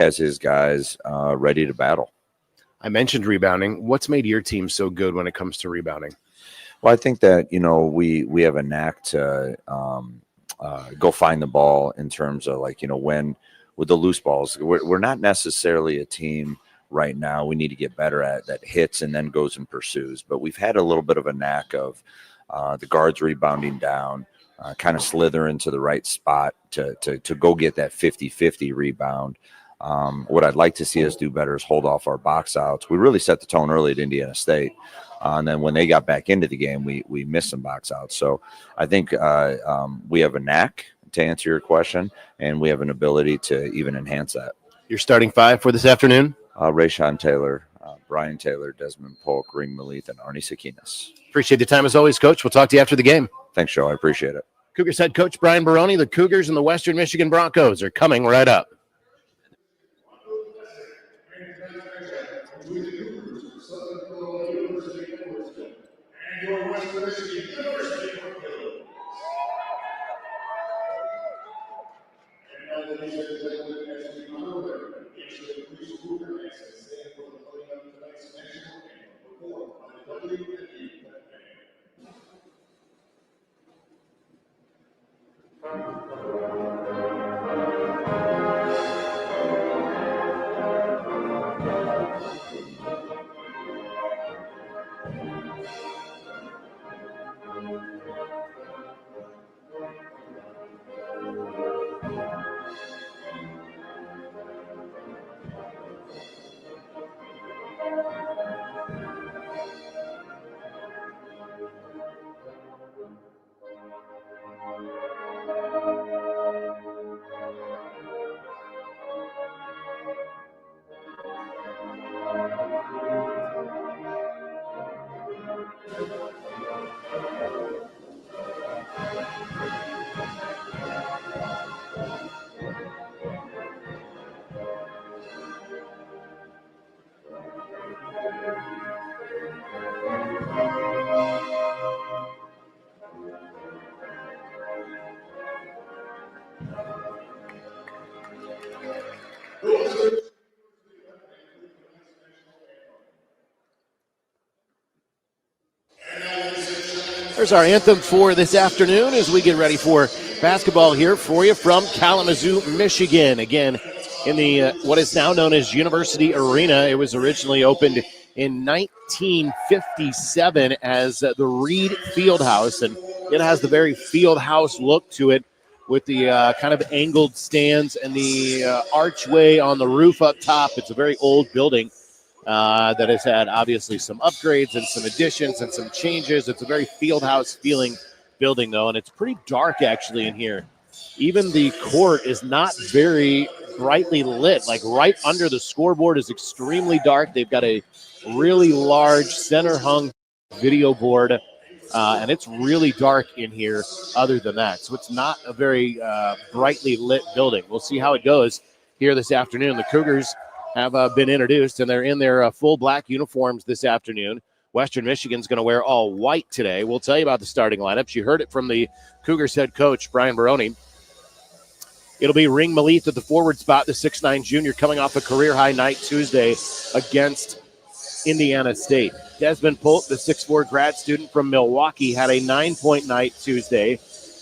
has his guys ready to battle. I mentioned rebounding. What's made your team so good when it comes to rebounding? Well, I think that, we have a knack to go find the ball in terms of when with the loose balls, we're not necessarily a team right now. We need to get better at that hits and then goes and pursues. But we've had a little bit of a knack of the guards rebounding down, kind of slither into the right spot to go get that 50-50 rebound. What I'd like to see us do better is hold off our box outs. We really set the tone early at Indiana State. And then when they got back into the game, we missed some box outs. So I think we have a knack, to answer your question, and we have an ability to even enhance that. Your starting five for this afternoon? Rayshon Taylor, Brian Taylor, Desmond Polk, Ring Malith, and Arnie Sakinas. Appreciate the time as always, Coach. We'll talk to you after the game. Thanks, Joe. I appreciate it. Cougars head coach Brian Baroni. The Cougars and the Western Michigan Broncos are coming right up. There's our anthem for this afternoon as we get ready for basketball here for you from Kalamazoo, Michigan. Again, in the what is now known as University Arena. It was originally opened in 1957 as the Reed Fieldhouse, and it has the very Fieldhouse look to it with the kind of angled stands and the archway on the roof up top. It's a very old building that has had obviously some upgrades and some additions and some changes. It's a very Fieldhouse feeling building, though, and it's pretty dark actually in here. Even the court is not very brightly lit. Like right under the scoreboard is extremely dark. They've got a really large center hung video board, and it's really dark in here other than that. So it's not a very brightly lit building. We'll see how it goes here this afternoon. The Cougars have been introduced, and they're in their full black uniforms this afternoon. Western Michigan's going to wear all white today. We'll tell you about the starting lineups. You heard it from the Cougars head coach, Brian Baroni. It'll be Ring Malith at the forward spot, the 6'9 junior coming off a career-high night Tuesday against Indiana State. Desmond Polk, the 6'4 grad student from Milwaukee, had a 9-point night Tuesday.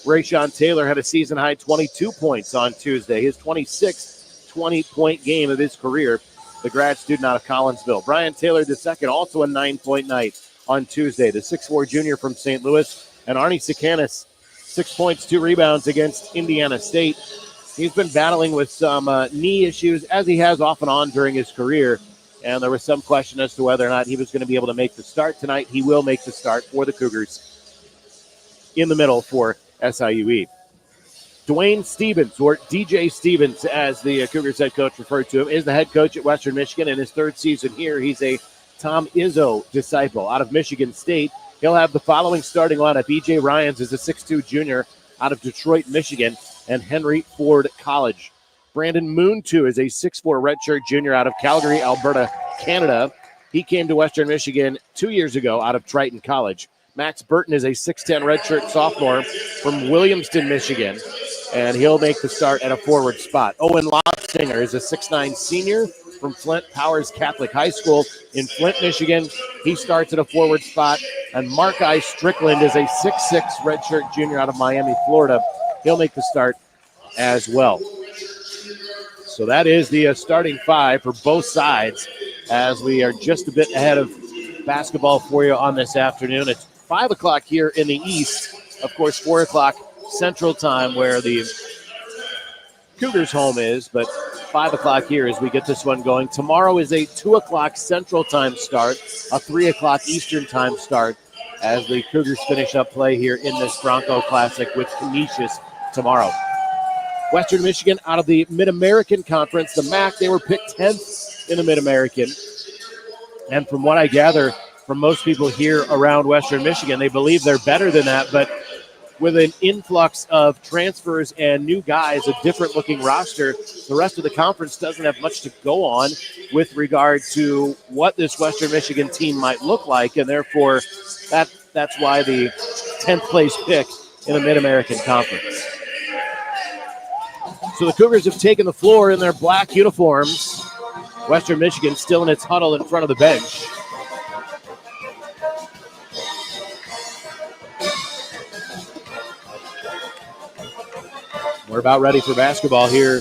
Rayshon Taylor had a season-high 22 points on Tuesday, his 26th 20-point game of his career, the grad student out of Collinsville. Brian Taylor II, also a 9-point night on Tuesday, the 6'4 junior from St. Louis. And Arnie Sakinas, 6 points, 2 rebounds against Indiana State. He's been battling with some knee issues, as he has off and on during his career. And there was some question as to whether or not he was going to be able to make the start tonight. He will make the start for the Cougars in the middle for SIUE. Dwayne Stevens, or DJ Stevens, as the Cougars head coach referred to him, is the head coach at Western Michigan. In his third season here, he's a Tom Izzo disciple out of Michigan State. He'll have the following starting lineup. E.J. Ryans is a 6'2 junior out of Detroit, Michigan, and Henry Ford College. Brandon Moon, too, is a 6'4 redshirt junior out of Calgary, Alberta, Canada. He came to Western Michigan 2 years ago out of Triton College. Max Burton is a 6'10 redshirt sophomore from Williamston, Michigan. and he'll make the start at a forward spot. Owen Lobsinger is a 6'9 senior from Flint Powers Catholic High School in Flint, Michigan. He starts at a forward spot. And Mark-I Strickland is a 6'6 redshirt junior out of Miami, Florida. He'll make the start as well. So that is the starting five for both sides as we are just a bit ahead of basketball for you on this afternoon. It's 5 o'clock here in the East. Of course, 4 o'clock Central Time where the Cougars home is, but 5 o'clock here as we get this one going. Tomorrow is a 2 o'clock Central Time start, a 3 o'clock Eastern Time start as the Cougars finish up play here in this Bronco Classic with Canisius tomorrow. Western Michigan out of the Mid-American Conference, the MAC, they were picked 10th in the Mid-American. And from what I gather from most people here around Western Michigan, they believe they're better than that, but with an influx of transfers and new guys, a different-looking roster, the rest of the conference doesn't have much to go on with regard to what this Western Michigan team might look like, and therefore that's why the 10th place pick in the Mid-American Conference. So the Cougars have taken the floor in their black uniforms. Western Michigan still in its huddle in front of the bench. We're about ready for basketball here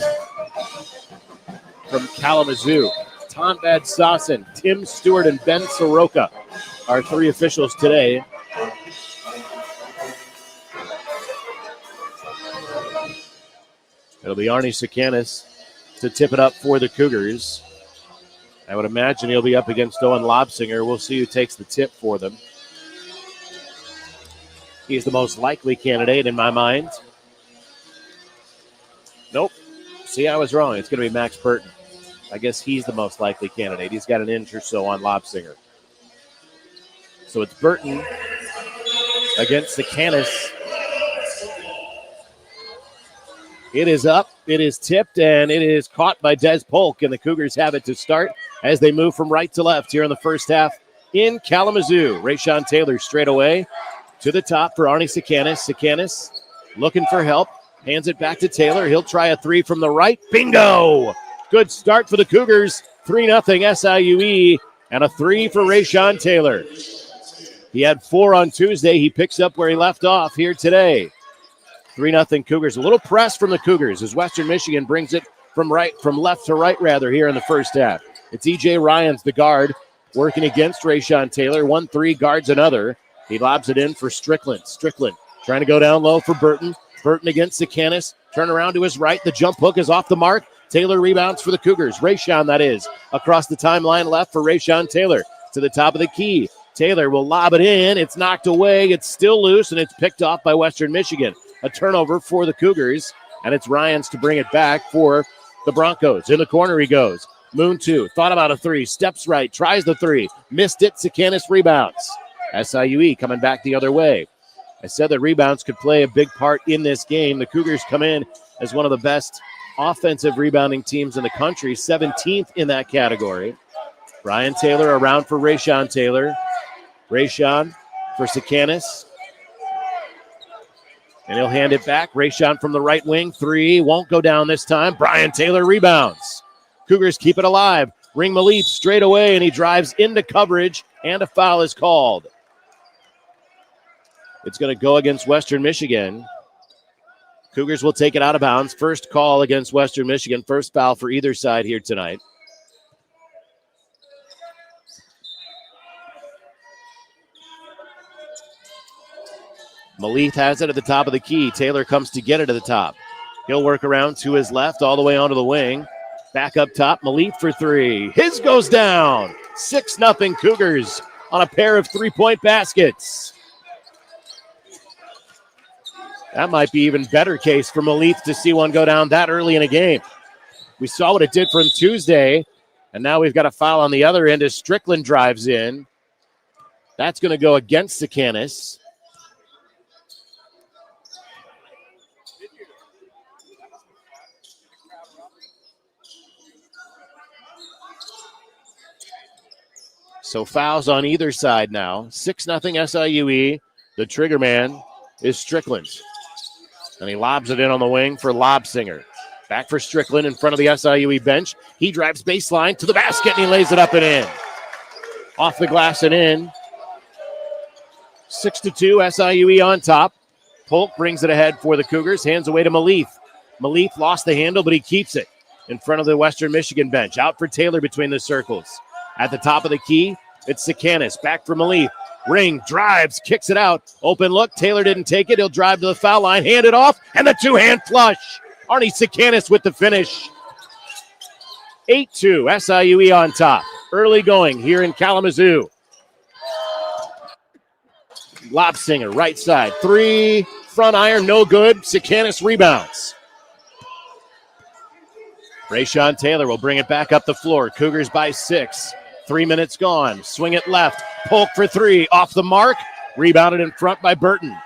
from Kalamazoo. Tonbad Sasson, Tim Stewart, and Ben Soroka are three officials today. It'll be Arnie Sakanis to tip it up for the Cougars. I would imagine he'll be up against Owen Lobsinger. We'll see who takes the tip for them. He's the most likely candidate in my mind. Nope. See, I was wrong. It's going to be Max Burton. I guess he's the most likely candidate. He's got an inch or so on Lobsinger. So it's Burton against Sakanis. It is up, it is tipped, and it is caught by Des Polk, and the Cougars have it to start as they move from right to left here in the first half in Kalamazoo. Rayshawn Taylor straight away to the top for Arnie Sakanis. Sakanis looking for help, hands it back to Taylor. He'll try a three from the right. Bingo! Good start for the Cougars. 3-0 SIUE, and a three for Rayshawn Taylor. He had 4 on Tuesday. He picks up where he left off here today. 3-0 Cougars. A little press from the Cougars as Western Michigan brings it from left to right here in the first half. It's E.J. Ryans, the guard, working against Rayshawn Taylor. 1-3, guards another. He lobs it in for Strickland. Strickland trying to go down low for Burton. Burton against Sakanis. Turn around to his right. The jump hook is off the mark. Taylor rebounds for the Cougars. Rayshawn, that is. Across the timeline left for Rayshawn Taylor. To the top of the key. Taylor will lob it in. It's knocked away. It's still loose, and it's picked off by Western Michigan. A turnover for the Cougars, and it's Ryans to bring it back for the Broncos. In the corner he goes. Moon 2, thought about a three, steps right, tries the three, missed it. Sakanis rebounds. SIUE coming back the other way. I said that rebounds could play a big part in this game. The Cougars come in as one of the best offensive rebounding teams in the country, 17th in that category. Brian Taylor around for Rayshawn Taylor. Rayshawn for Sakanis. And he'll hand it back. Rayshawn from the right wing. Three. Won't go down this time. Brian Taylor rebounds. Cougars keep it alive. Ring Malith straight away, and he drives into coverage, and a foul is called. It's going to go against Western Michigan. Cougars will take it out of bounds. First call against Western Michigan. First foul for either side here tonight. Malith has it at the top of the key. Taylor comes to get it at the top. He'll work around to his left all the way onto the wing. Back up top, Malith for three. His goes down. 6-0 Cougars on a pair of three-point baskets. That might be even better case for Malith to see one go down that early in a game. We saw what it did for him Tuesday, and now we've got a foul on the other end as Strickland drives in. That's going to go against Sakanis. So fouls on either side now. 6-0 SIUE. The trigger man is Strickland. And he lobs it in on the wing for Lobsinger. Back for Strickland in front of the SIUE bench. He drives baseline to the basket, and he lays it up and in. Off the glass and in. 6-2, SIUE on top. Polk brings it ahead for the Cougars. Hands away to Malith. Malith lost the handle, but he keeps it in front of the Western Michigan bench. Out for Taylor between the circles. At the top of the key, it's Sikanis. Back for Malith. Ring, drives, kicks it out. Open look. Taylor didn't take it. He'll drive to the foul line, hand it off, and the two-hand flush. Arnie Sikanis with the finish. 8-2, SIUE on top. Early going here in Kalamazoo. Lobsinger, right side. Three, front iron, no good. Sikanis rebounds. Rayshawn Taylor will bring it back up the floor. Cougars by 6. 3 minutes gone. Swing it left. Polk for three. Off the mark. Rebounded in front by Burton.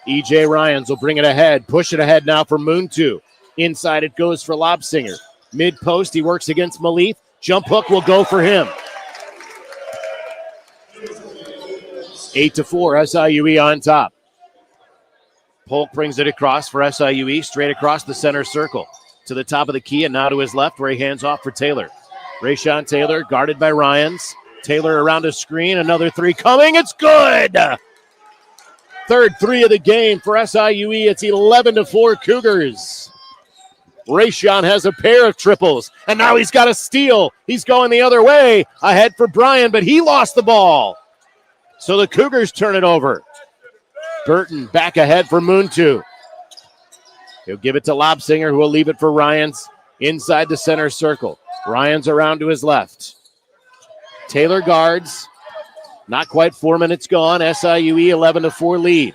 E.J. Ryans will bring it ahead. Push it ahead now for Moontu. Inside it goes for Lobsinger. Mid-post, he works against Malith. Jump hook will go for him. 8-4, SIUE on top. Polk brings it across for SIUE, straight across the center circle. To the top of the key and now to his left where he hands off for Taylor. Rayshawn Taylor guarded by Ryans. Taylor around a screen. Another three coming. It's good. Third three of the game for SIUE. It's 11-4 Cougars. Rayshawn has a pair of triples, and now he's got a steal. He's going the other way. Ahead for Bryan, but he lost the ball. So the Cougars turn it over. Burton back ahead for Moontu. He'll give it to Lobsinger, who will leave it for Ryans inside the center circle. Ryans around to his left. Taylor guards. Not quite 4 minutes gone. SIUE 11-4 lead.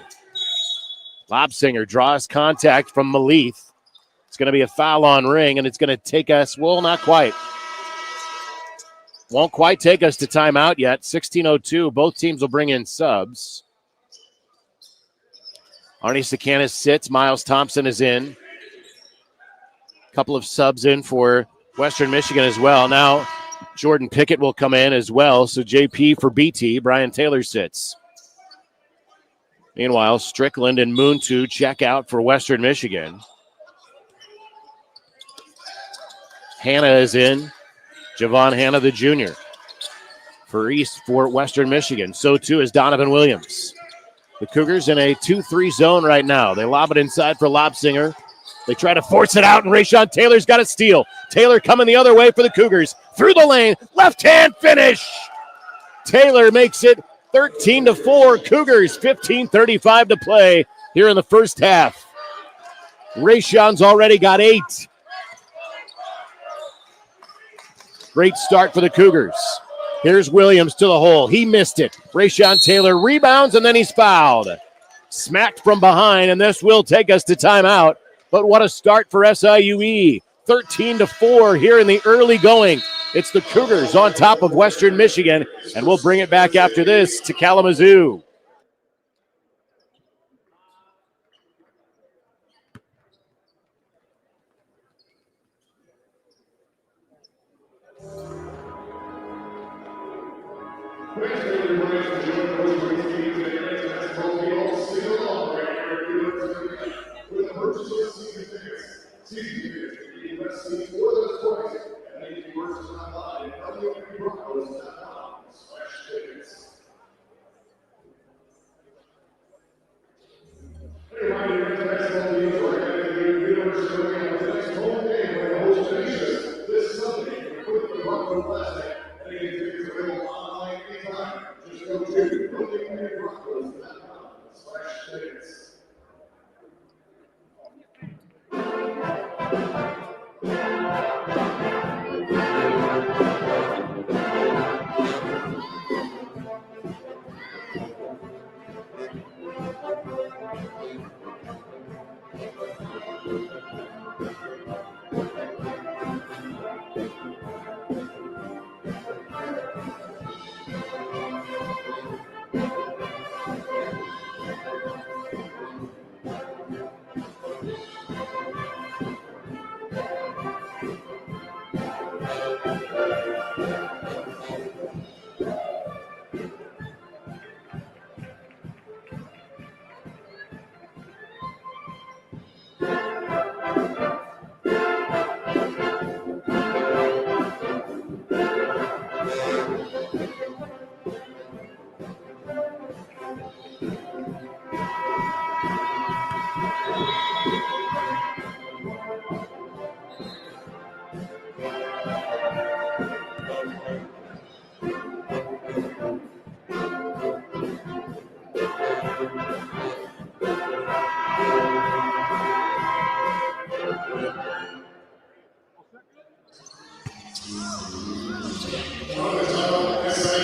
Lobsinger draws contact from Malith. It's going to be a foul on Ring, and it's going to take us, well, not quite. Won't quite take us to timeout yet. 16:02. Both teams will bring in subs. Arnie Sikanis sits. Miles Thompson is in. A couple of subs in for Western Michigan as well. Now Jordan Pickett will come in as well. So JP for BT. Brian Taylor sits. Meanwhile, Strickland and Moontu check out for Western Michigan. Hanna is in. Javon Hanna, the junior, for East for Western Michigan. So too is Donovan Williams. The Cougars in a 2-3 zone right now. They lob it inside for Lobsinger. They try to force it out, and Rayshawn Taylor's got a steal. Taylor coming the other way for the Cougars. Through the lane, left-hand finish. Taylor makes it 13-4. Cougars, 15:35 to play here in the first half. Rayshawn's already got 8. Great start for the Cougars. Here's Williams to the hole. He missed it. Rayshawn Taylor rebounds, and then he's fouled. Smacked from behind, and this will take us to timeout. But what a start for SIUE. 13-4 here in the early going. It's the Cougars on top of Western Michigan, and we'll bring it back after this to Kalamazoo.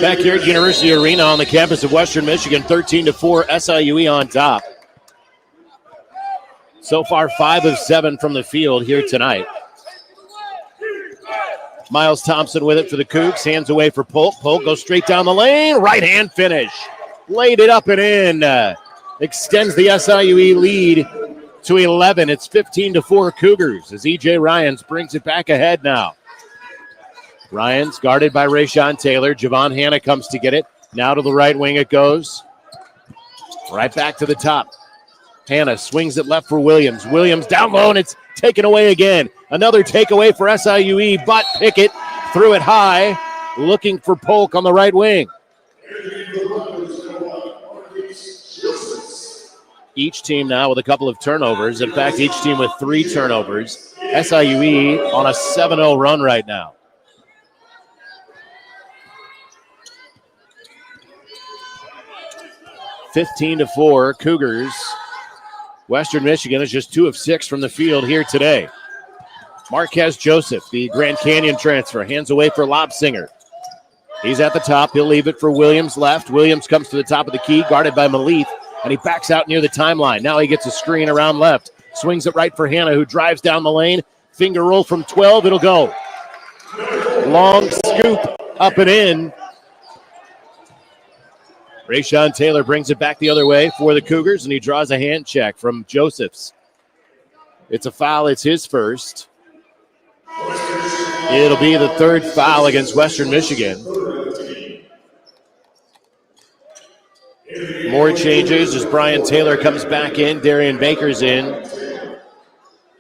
Back here at University Arena on the campus of Western Michigan, 13-4, SIUE on top. So far, 5 of 7 from the field here tonight. Miles Thompson with it for the Cougs. Hands away for Polk. Polk goes straight down the lane. Right-hand finish. Laid it up and in. Extends the SIUE lead to 11. It's 15-4 Cougars as E.J. Ryans brings it back ahead now. Ryans guarded by Rayshawn Taylor. Javon Hanna comes to get it. Now to the right wing it goes. Right back to the top. Hanna swings it left for Williams. Williams down low, and it's taken away again. Another takeaway for SIUE, but Pickett threw it high, looking for Polk on the right wing. Each team now with a couple of turnovers. In fact, each team with 3 turnovers. SIUE on a 7-0 run right now. (15-4) Cougars. Western Michigan is just 2 of 6 from the field here today. Marquez Joseph, the Grand Canyon transfer, hands away for Lobsinger. He's at the top. He'll leave it for Williams left. Williams comes to the top of the key, guarded by Malith, and he backs out near the timeline. Now he gets a screen around left. Swings it right for Hanna, who drives down the lane. Finger roll from 12. It'll go. Long scoop up and in. Rayshawn Taylor brings it back the other way for the Cougars, and he draws a hand check from Josephs. It's a foul. It's his first. It'll be the 3rd foul against Western Michigan. More changes as Brian Taylor comes back in. Darian Baker's in.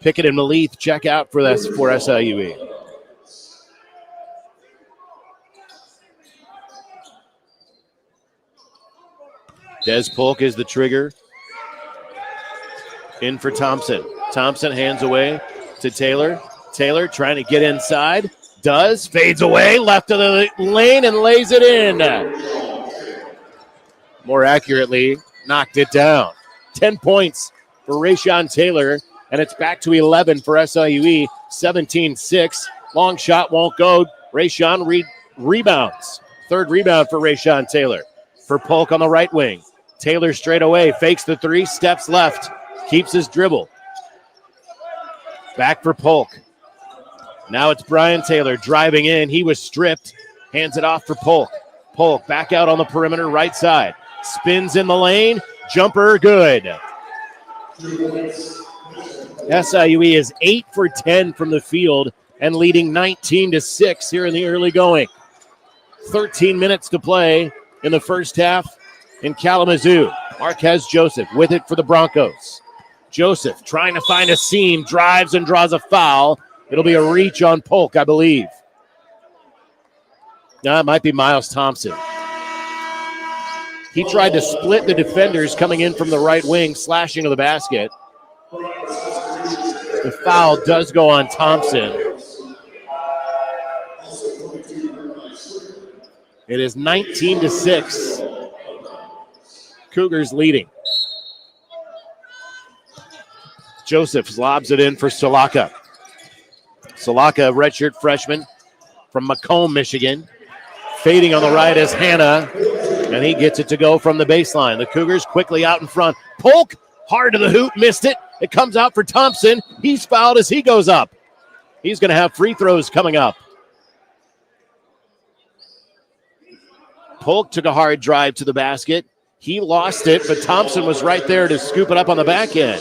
Pickett and Malith check out for SIUE. Des Polk is the trigger. In for Thompson. Thompson hands away to Taylor. Taylor trying to get inside. Does. Fades away. Left of the lane and lays it in. More accurately, knocked it down. 10 points for Rayshawn Taylor, and it's back to 11 for SIUE. 17-6. Long shot won't go. Rayshawn rebounds. 3rd rebound for Rayshawn Taylor. For Polk on the right wing. Taylor straight away, fakes the 3, steps left, keeps his dribble. Back for Polk. Now it's Brian Taylor driving in. He was stripped. Hands it off for Polk. Polk back out on the perimeter, right side. Spins in the lane. Jumper good. SIUE is 8 for 10 from the field and leading 19-6 here in the early going. 13 minutes to play in the first half in Kalamazoo. Marquez Joseph with it for the Broncos. Joseph trying to find a seam, drives and draws a foul. It'll be a reach on Polk, I believe. No, it might be Miles Thompson. He tried to split the defenders coming in from the right wing, slashing to the basket. The foul does go on Thompson. It is 19-6. Cougars leading. Joseph lobs it in for Solaka. Solaka, redshirt freshman from Macomb, Michigan. Fading on the right is Hanna, and he gets it to go from the baseline. The Cougars quickly out in front. Polk, hard to the hoop, missed it. It comes out for Thompson. He's fouled as he goes up. He's going to have free throws coming up. Polk took a hard drive to the basket. He lost it, but Thompson was right there to scoop it up on the back end.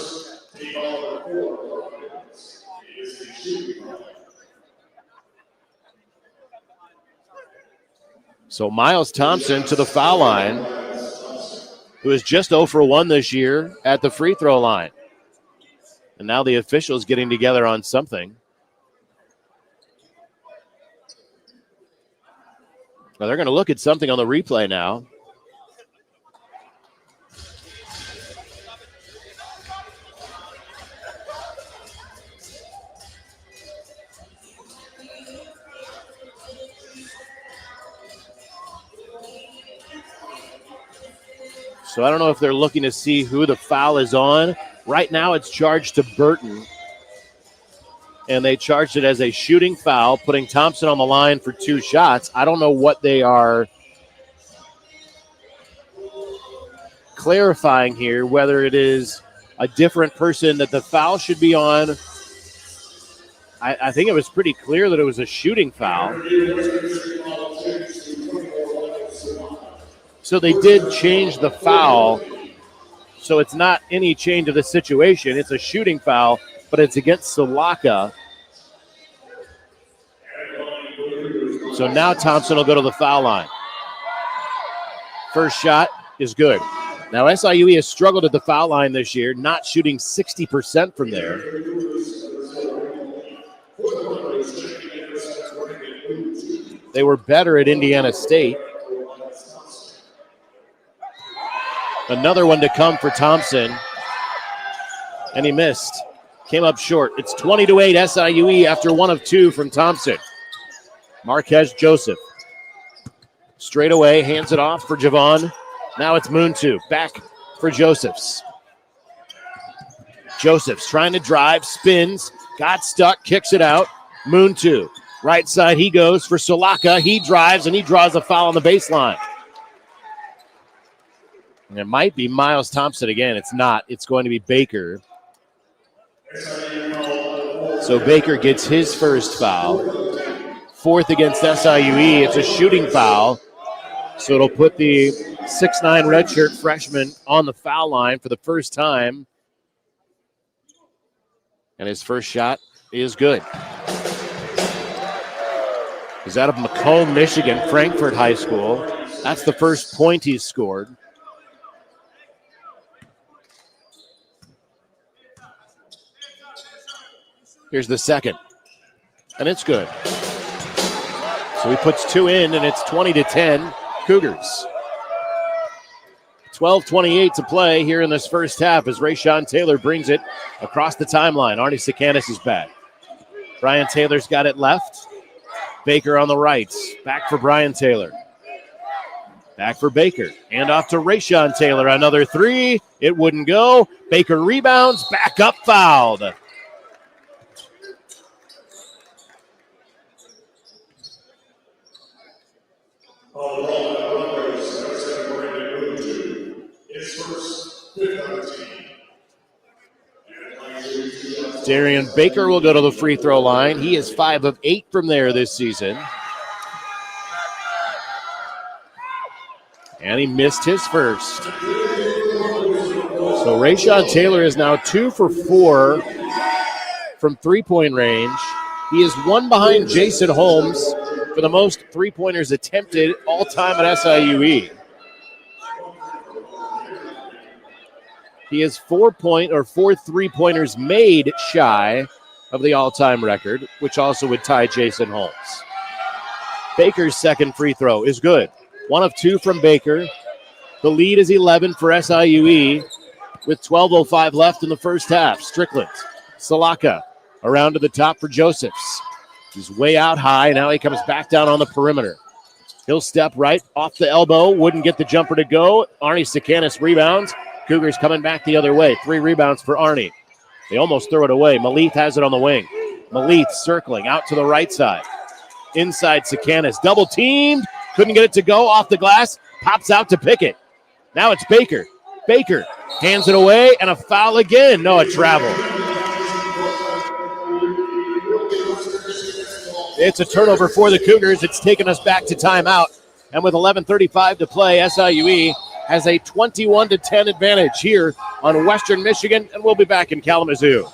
So Miles Thompson to the foul line, who is just 0 for 1 this year at the free throw line. And now the officials getting together on something. Well, they're going to look at something on the replay now. So I don't know if they're looking to see who the foul is on. Right now it's charged to Burton. and they charged it as a shooting foul, putting Thompson on the line for 2 shots. I don't know what they are clarifying here, whether it is a different person that the foul should be on. I think it was pretty clear that it was a shooting foul. So they did change the foul. So it's not any change of the situation. It's a shooting foul, but it's against Solaka. So now Thompson will go to the foul line. First shot is good. Now SIUE has struggled at the foul line this year, not shooting 60% from there. They were better at Indiana State. Another one to come for Thompson. And he missed. Came up short. It's 20-8 SIUE after 1 of 2 from Thompson. Marquez Joseph. Straight away, hands it off for Javon. Now it's Muntu. Back for Josephs. Josephs trying to drive, spins, got stuck, kicks it out. Muntu. Right side he goes for Solaka. He drives and he draws a foul on the baseline. And it might be Miles Thompson again. It's not. It's going to be Baker. So Baker gets his first foul. 4th against SIUE. It's a shooting foul. So it'll put the 6'9 redshirt freshman on the foul line for the first time. And his first shot is good. He's out of Macomb, Michigan, Frankfort High School. That's the first point he's scored. Here's the second. And it's good. So he puts 2 in, and it's 20-10 Cougars. 12:28 to play here in this first half as Rayshawn Taylor brings it across the timeline. Arnie Sikanis is back. Brian Taylor's got it left. Baker on the right. Back for Brian Taylor. Back for Baker. And off to Rayshawn Taylor. Another 3. It wouldn't go. Baker rebounds. Back up, fouled. Darian Baker will go to the free throw line. He is 5 of 8 from there this season. And he missed his first. So Rayshawn Taylor is now 2 for 4 from three-point range. He is 1 behind Jason Holmes for the most three-pointers attempted all time at SIUE. He is 4 three-pointers made shy of the all-time record, which also would tie Jason Holmes. Baker's second free throw is good. 1 of 2 from Baker. The lead is 11 for SIUE with 12:05 left in the first half. Strickland, Solaka, around to the top for Josephs. He's way out high. Now he comes back down on the perimeter. He'll step right off the elbow. Wouldn't get the jumper to go. Arnie Sikanis rebounds. Cougars coming back the other way. 3 rebounds for Arnie. They almost throw it away. Malith has it on the wing. Malith circling out to the right side. Inside Sikanis. Double teamed. Couldn't get it to go off the glass. Pops out to Pickett. Now it's Baker. Baker hands it away and a foul again. No, a travel. It's a turnover for the Cougars. It's taken us back to timeout. And with 11:35 to play, SIUE has a 21-10 advantage here on Western Michigan, and we'll be back in Kalamazoo.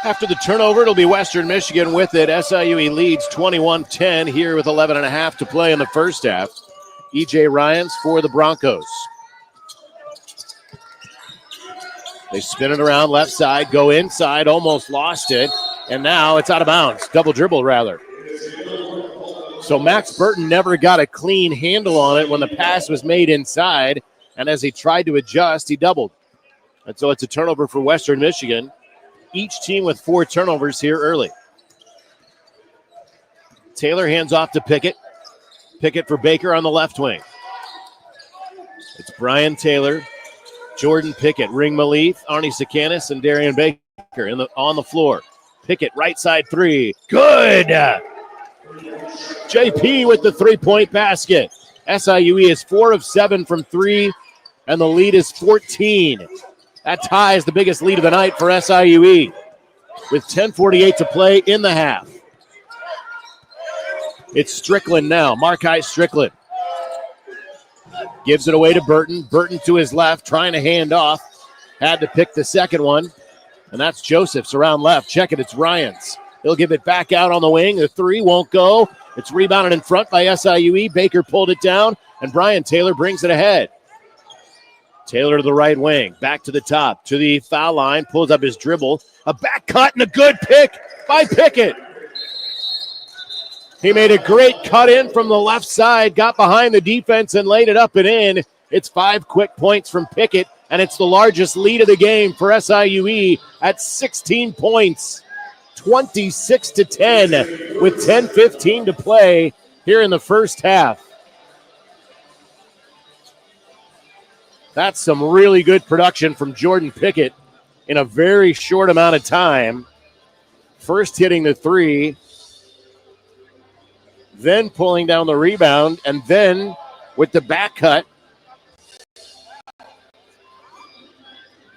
After the turnover, it'll be Western Michigan with it. SIUE leads 21-10 here with 11.5 to play in the first half. E.J. Ryans for the Broncos. They spin it around left side, go inside, almost lost it, and now it's out of bounds. Double dribble, rather. So Max Burton never got a clean handle on it when the pass was made inside, and as he tried to adjust, he doubled. And so it's a turnover for Western Michigan. Each team with 4 turnovers here early. Taylor hands off to Pickett. Pickett for Baker on the left wing. It's Brian Taylor, Jordan Pickett, Ring Malif, Arnie Sakanis, and Darian Baker on the floor. Pickett, right side 3. Good! JP with the 3-point basket. SIUE is 4 of 7 from 3, and the lead is 14. That ties the biggest lead of the night for SIUE with 10:48 to play in the half. It's Strickland now, Markai Strickland. Gives it away to Burton. Burton to his left, trying to hand off. Had to pick the second one, and that's Joseph's around left. Check it, it's Ryans. He'll give it back out on the wing. The 3 won't go. It's rebounded in front by SIUE. Baker pulled it down, and Brian Taylor brings it ahead. Taylor to the right wing, back to the top, to the foul line, pulls up his dribble. A back cut and a good pick by Pickett. He made a great cut in from the left side, got behind the defense and laid it up and in. It's 5 quick points from Pickett, and it's the largest lead of the game for SIUE at 16 points. 26-10 with 10:15 to play here in the first half. That's some really good production from Jordan Pickett in a very short amount of time. First hitting the 3, then pulling down the rebound, and then with the back cut,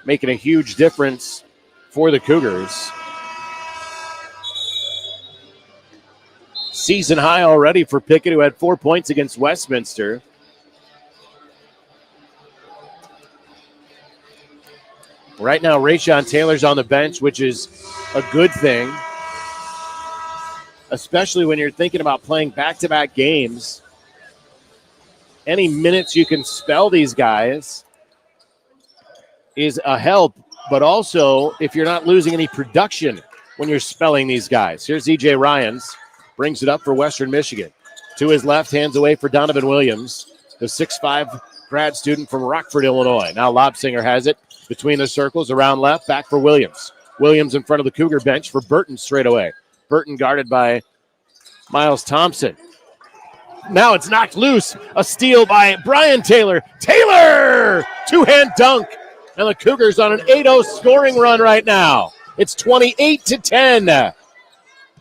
making a huge difference for the Cougars. Season high already for Pickett, who had 4 points against Westminster. Right now, Rayshon Taylor's on the bench, which is a good thing, especially when you're thinking about playing back-to-back games. Any minutes you can spell these guys is a help, but also if you're not losing any production when you're spelling these guys. Here's E.J. Ryans, brings it up for Western Michigan. To his left, hands away for Donovan Williams, the 6'5" grad student from Rockford, Illinois. Now Lobsinger has it between the circles, around left, back for Williams. Williams in front of the Cougar bench for Burton straight away. Burton guarded by Miles Thompson. Now it's knocked loose. A steal by Brian Taylor. Taylor! Two-hand dunk. And the Cougars on an 8-0 scoring run right now. It's 28-10.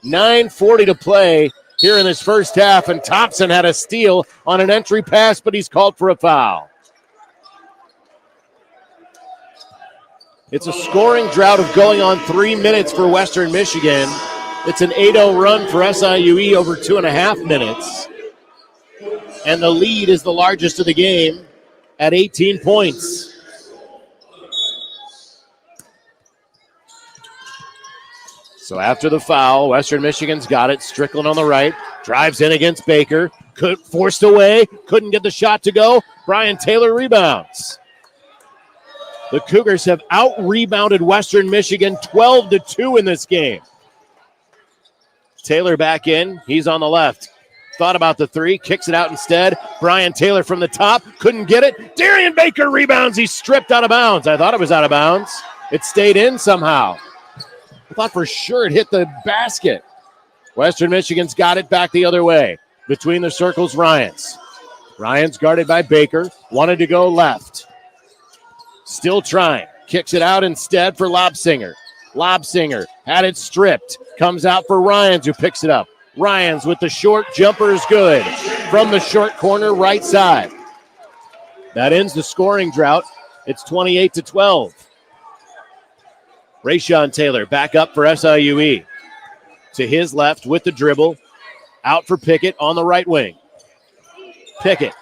9:40 to play here in this first half, and Thompson had a steal on an entry pass, but he's called for a foul. It's a scoring drought of going on 3 minutes for Western Michigan, It's an 8-0 run for SIUE over 2.5 minutes. And the lead is the largest of the game at 18 points. So after the foul, Western Michigan's got it. Strickland on the right. Drives in against Baker. Forced away. Couldn't get the shot to go. Brian Taylor rebounds. The Cougars have out-rebounded Western Michigan 12-2 in this game. Taylor back in. He's on the left. Thought about the three. Kicks it out instead. Brian Taylor from the top. Couldn't get it. Darian Baker rebounds. He's stripped out of bounds. I thought it was out of bounds. It stayed in somehow. I thought for sure it hit the basket. Western Michigan's got it back the other way. Between the circles, Ryans. Ryans guarded by Baker. Wanted to go left. Still trying. Kicks it out instead for Lobsinger. Lobsinger had it stripped. Comes out for Ryans, who picks it up. Ryans with the short jumper is good. From the short corner, right side. That ends the scoring drought. It's 28-12. Rayshon Taylor back up for SIUE. To his left with the dribble. Out for Pickett on the right wing. Pickett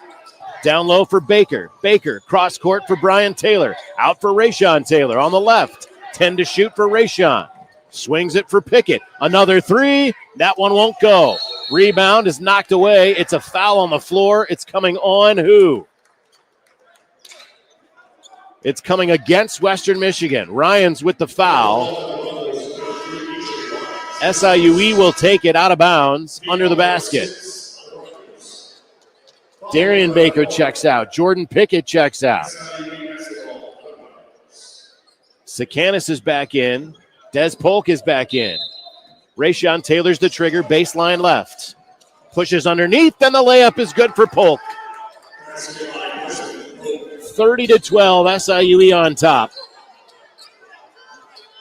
down low for Baker. Baker cross court for Brian Taylor. Out for Rayshon Taylor on the left. 10 to shoot for Rayshon. Swings it for Pickett. Another three. That one won't go. Rebound is knocked away. It's a foul on the floor. It's coming on who? It's coming against Western Michigan. Ryans with the foul. SIUE will take it out of bounds under the basket. Darian Baker checks out. Jordan Pickett checks out. Sakanis is back in. Des Polk is back in. Rayshon Taylor's the trigger. Baseline left. Pushes underneath, and the layup is good for Polk. 30-12, SIUE on top.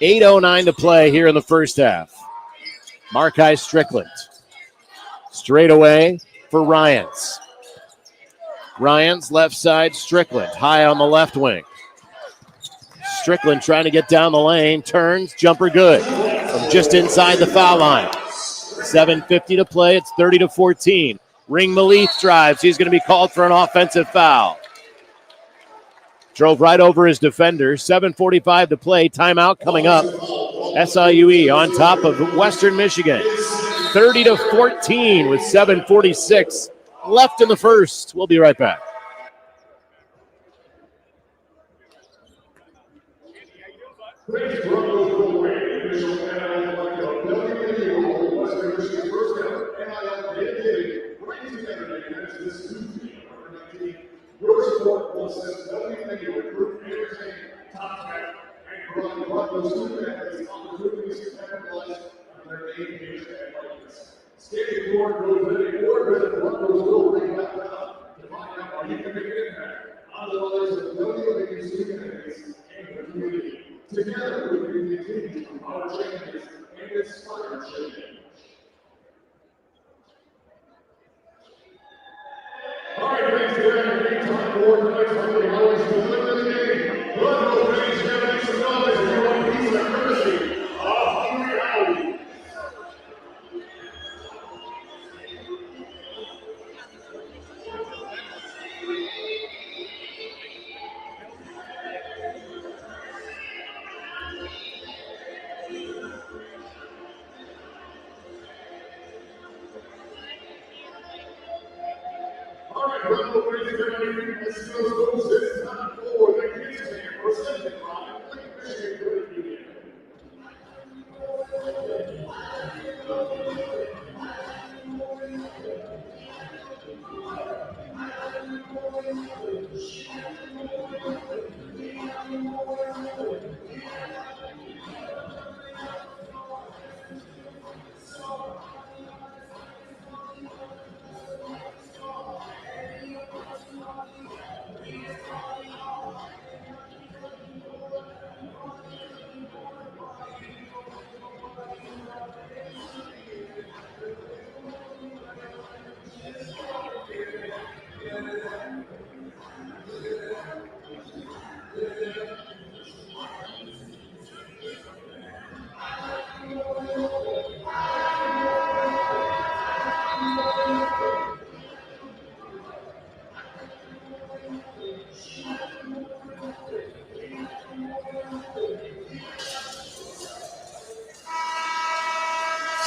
8:09 to play here in the first half. Markai Strickland. Straight away for Ryans. Ryans, left side, Strickland. High on the left wing. Strickland trying to get down the lane. Turns, jumper good. From just inside the foul line. 7:50 to play. It's 30-14. Ring Malith drives. He's going to be called for an offensive foul. Drove right over his defender. 7:45 to play. Timeout coming up. SIUE on top of Western Michigan. 30-14 with 7:46 left in the first. We'll be right back.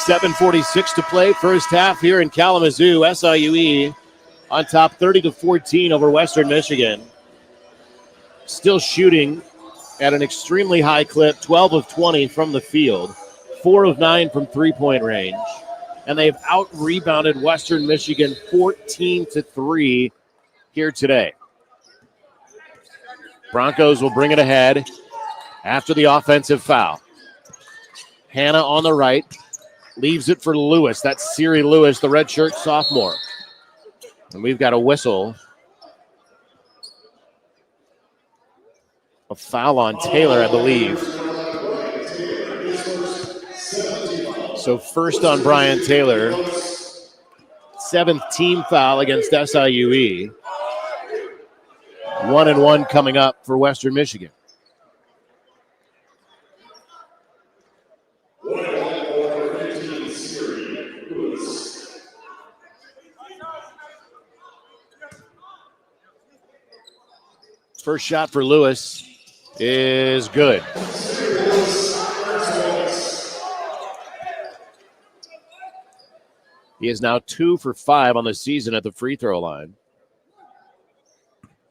7:46 to play, first half here in Kalamazoo. SIUE on top 30-14 over Western Michigan. Still shooting at an extremely high clip, 12 of 20 from the field, 4 of 9 from three-point range. And they've out-rebounded Western Michigan 14-3 here today. Broncos will bring it ahead after the offensive foul. Hannah on the right, leaves it for Lewis. That's Siri Lewis, the redshirt sophomore. And we've got a whistle. A foul on Taylor, I believe. So first on Brian Taylor. 7th team foul against SIUE. 1-1 coming up for Western Michigan. First shot for Lewis is good. He is now 2 for 5 on the season at the free throw line.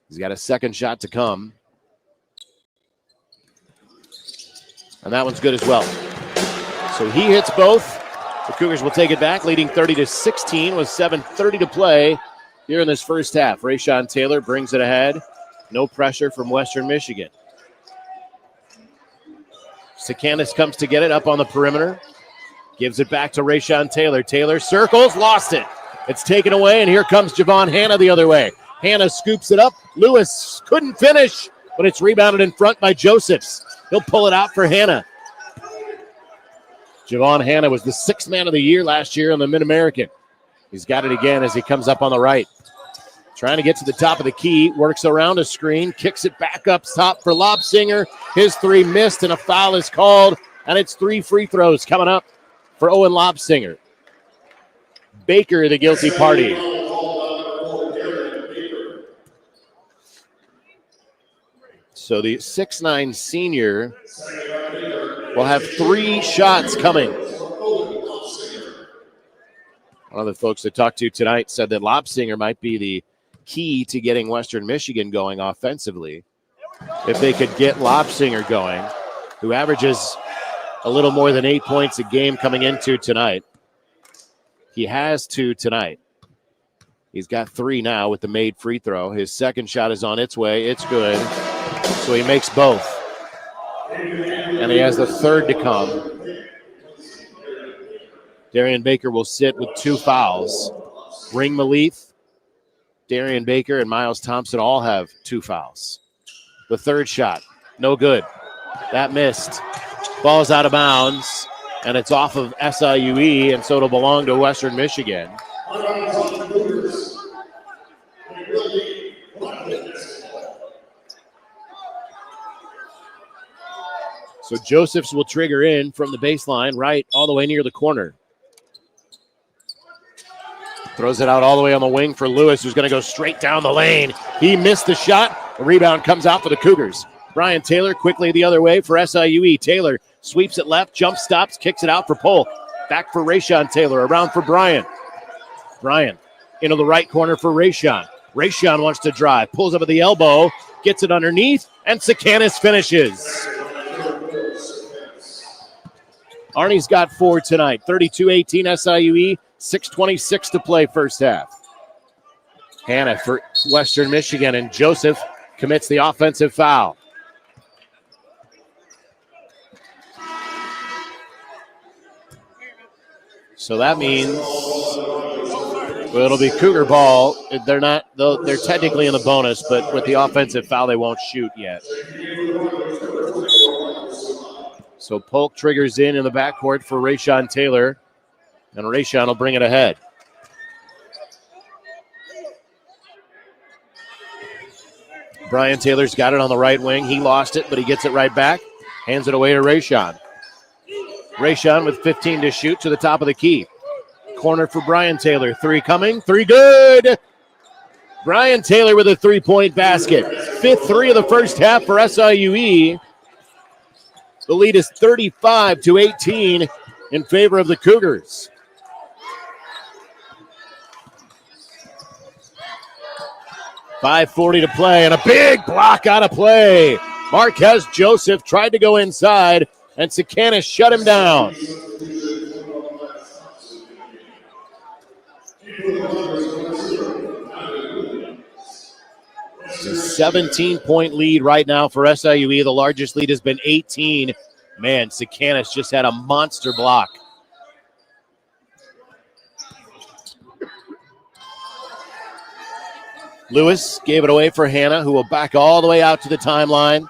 He's got a second shot to come. And that one's good as well. So he hits both. The Cougars will take it back, leading 30-16 with 7:30 to play here in this first half. Rayshawn Taylor brings it ahead. No pressure from Western Michigan. Sakanis comes to get it up on the perimeter. Gives it back to Rayshawn Taylor. Taylor circles, lost it. It's taken away, and here comes Javon Hannah the other way. Hannah scoops it up. Lewis couldn't finish, but it's rebounded in front by Josephs. He'll pull it out for Hannah. Javon Hannah was the 6th man of the year last year on the Mid-American. He's got it again as he comes up on the right. Trying to get to the top of the key, works around a screen, kicks it back up top for Lobsinger. His 3 missed, and a foul is called, and it's 3 free throws coming up for Owen Lobsinger. Baker, the guilty party. So the 6'9" senior will have 3 shots coming. One of the folks that talked to tonight said that Lobsinger might be the key to getting Western Michigan going offensively. If they could get Lobsinger going, who averages a little more than 8 points a game coming into tonight. He has 2 tonight. He's got 3 now with the made free throw. His second shot is on its way. It's good. So he makes both. And he has the third to come. Darian Baker will sit with 2 fouls. Ring Malith, Darian Baker, and Miles Thompson all have 2 fouls. The third shot, no good. That missed. Ball's out of bounds, and it's off of SIUE, and so it'll belong to Western Michigan. So Josephs will trigger in from the baseline, right all the way near the corner. Throws it out all the way on the wing for Lewis, who's going to go straight down the lane. He missed the shot. The rebound comes out for the Cougars. Brian Taylor quickly the other way for SIUE. Taylor sweeps it left, jump stops, kicks it out for Polk. Back for Rayshawn Taylor, around for Brian. Brian into the right corner for Rayshawn. Rayshawn wants to drive, pulls up at the elbow, gets it underneath, and Sakanis finishes. Arnie's got 4 tonight. 32-18 SIUE, 6:26 to play first half. Hannah for Western Michigan, and Joseph commits the offensive foul. So that means it'll be Cougar ball. They're technically in the bonus, but with the offensive foul, they won't shoot yet. So Polk triggers in the backcourt for Rayshawn Taylor, and Rayshawn will bring it ahead. Brian Taylor's got it on the right wing. He lost it, but he gets it right back. Hands it away to Rayshawn. Rayshawn with 15 to shoot to the top of the key. Corner for Brian Taylor. 3 coming. 3 good. Brian Taylor with a 3-point basket. 5th 3 of the first half for SIUE. The lead is 35-18 in favor of the Cougars. .5:40 to play, and a big block out of play. Marquez Joseph tried to go inside, and Sikanis shut him down. It's a 17-point lead right now for SIUE. The largest lead has been 18. Man, Sikanis just had a monster block. Lewis gave it away for Hannah, who will back all the way out to the timeline.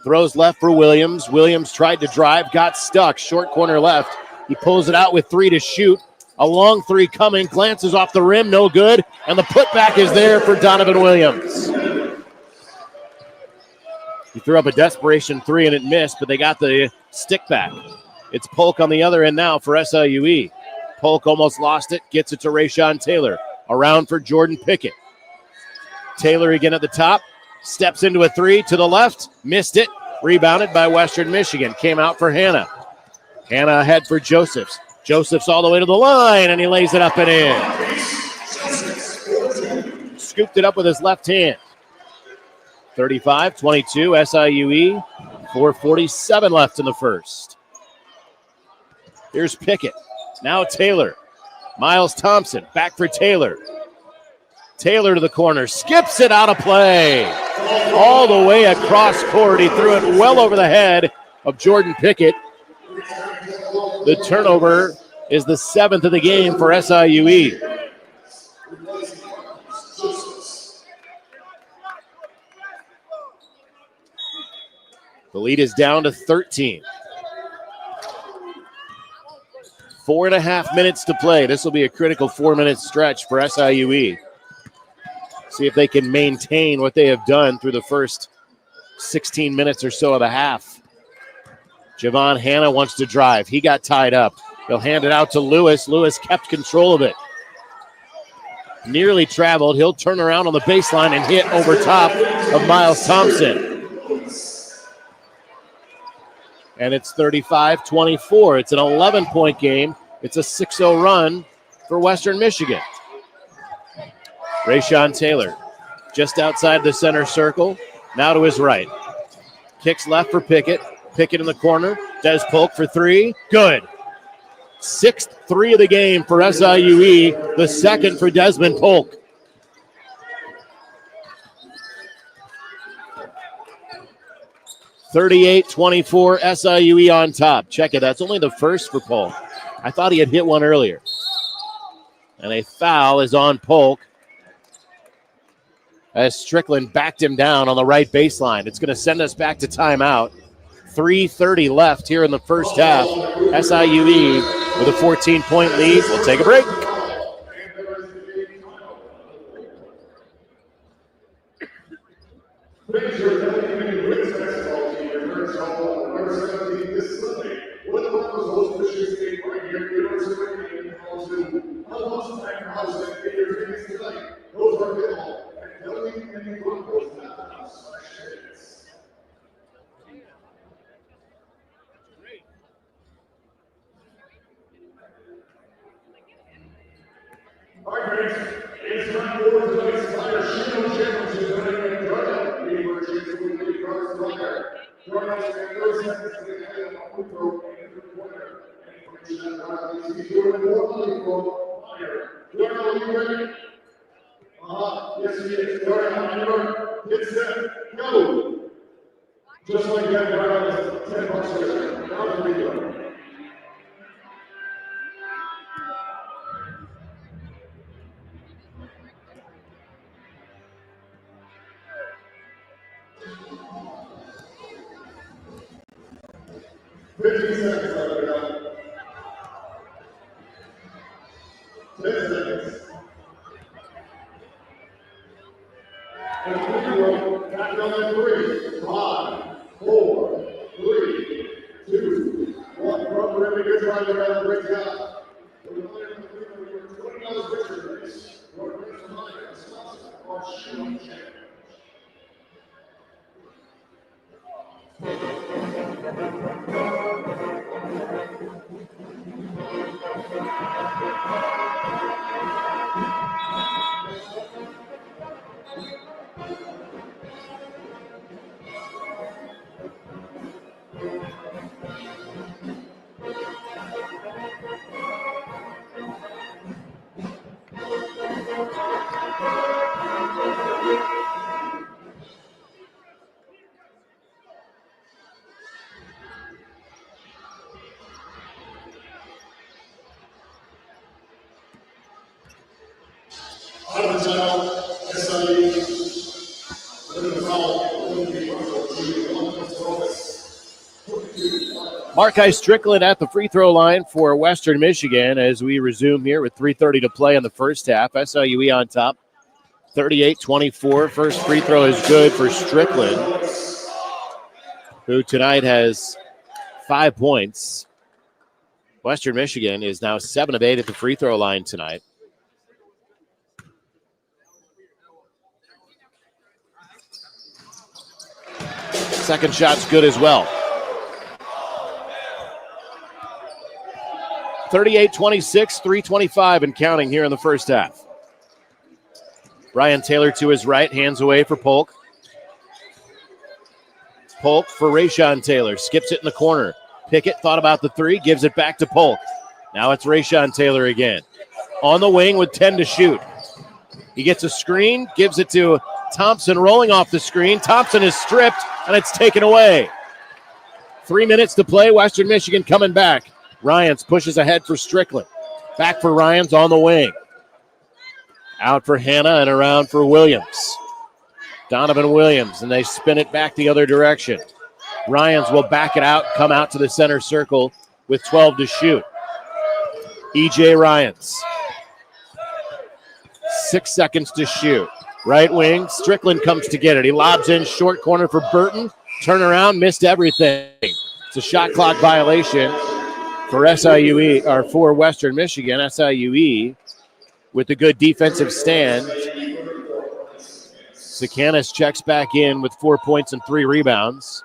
Throws left for Williams. Williams tried to drive, got stuck. Short corner left. He pulls it out with 3 to shoot. A long 3 coming. Glances off the rim, no good. And the putback is there for Donovan Williams. He threw up a desperation 3 and it missed, but they got the stick back. It's Polk on the other end now for SIUE. Polk almost lost it. Gets it to Rayshawn Taylor. Around for Jordan Pickett. Taylor again at the top. Steps into a 3 to the left. Missed it. Rebounded by Western Michigan. Came out for Hannah. Hannah ahead for Josephs. Josephs all the way to the line, and he lays it up and in. Scooped it up with his left hand. 35-22, SIUE. 4:47 left in the first. Here's Pickett. Now Taylor. Miles Thompson back for Taylor. Taylor to the corner, skips it out of play. All the way across court. He threw it well over the head of Jordan Pickett. The turnover is the 7th of the game for SIUE. The lead is down to 13. 4.5 minutes to play. This will be a critical 4-minute stretch for SIUE. See if they can maintain what they have done through the first 16 minutes or so of the half. Javon Hannah wants to drive. He got tied up. He'll hand it out to Lewis. Lewis kept control of it. Nearly traveled. He'll turn around on the baseline and hit over top of Miles Thompson. And it's 35-24. It's an 11-point game. It's a 6-0 run for Western Michigan. Rayshawn Taylor just outside the center circle. Now to his right. Kicks left for Pickett. Pickett in the corner. Des Polk for 3. Good. 6th 3 of the game for SIUE. The second for Desmond Polk. (38-24) SIUE on top. Check it. That's only the first for Polk. I thought he had hit one earlier. And a foul is on Polk, as Strickland backed him down on the right baseline. It's going to send us back to timeout. 3:30 left here in the first half. SIUE with a 14-point lead. We'll take a break. Just like that, 10 bucks later. Now we go. Marki Strickland at the free throw line for Western Michigan as we resume here with 3:30 to play in the first half. SIUE on top, 38-24. First free throw is good for Strickland, who tonight has 5 points. Western Michigan is now 7 of 8 at the free throw line tonight. Second shot's good as well. 38-26, 3:25 and counting here in the first half. Brian Taylor to his right, hands away for Polk. Polk for Rayshon Taylor, skips it in the corner. Pickett thought about the three, gives it back to Polk. Now it's Rayshon Taylor again. On the wing with 10 to shoot. He gets a screen, gives it to Thompson rolling off the screen. Thompson is stripped, and it's taken away. 3 minutes to play, Western Michigan coming back. Ryans pushes ahead for Strickland. Back for Ryans on the wing. Out for Hanna and around for Williams. Donovan Williams, and they spin it back the other direction. Ryans will back it out, come out to the center circle with 12 to shoot. E.J. Ryans. 6 seconds to shoot. Right wing, Strickland comes to get it. He lobs in short corner for Burton. Turn around, missed everything. It's a shot clock violation for SIUE, or for Western Michigan. SIUE with a good defensive stand. Sakanis checks back in with 4 points and 3 rebounds.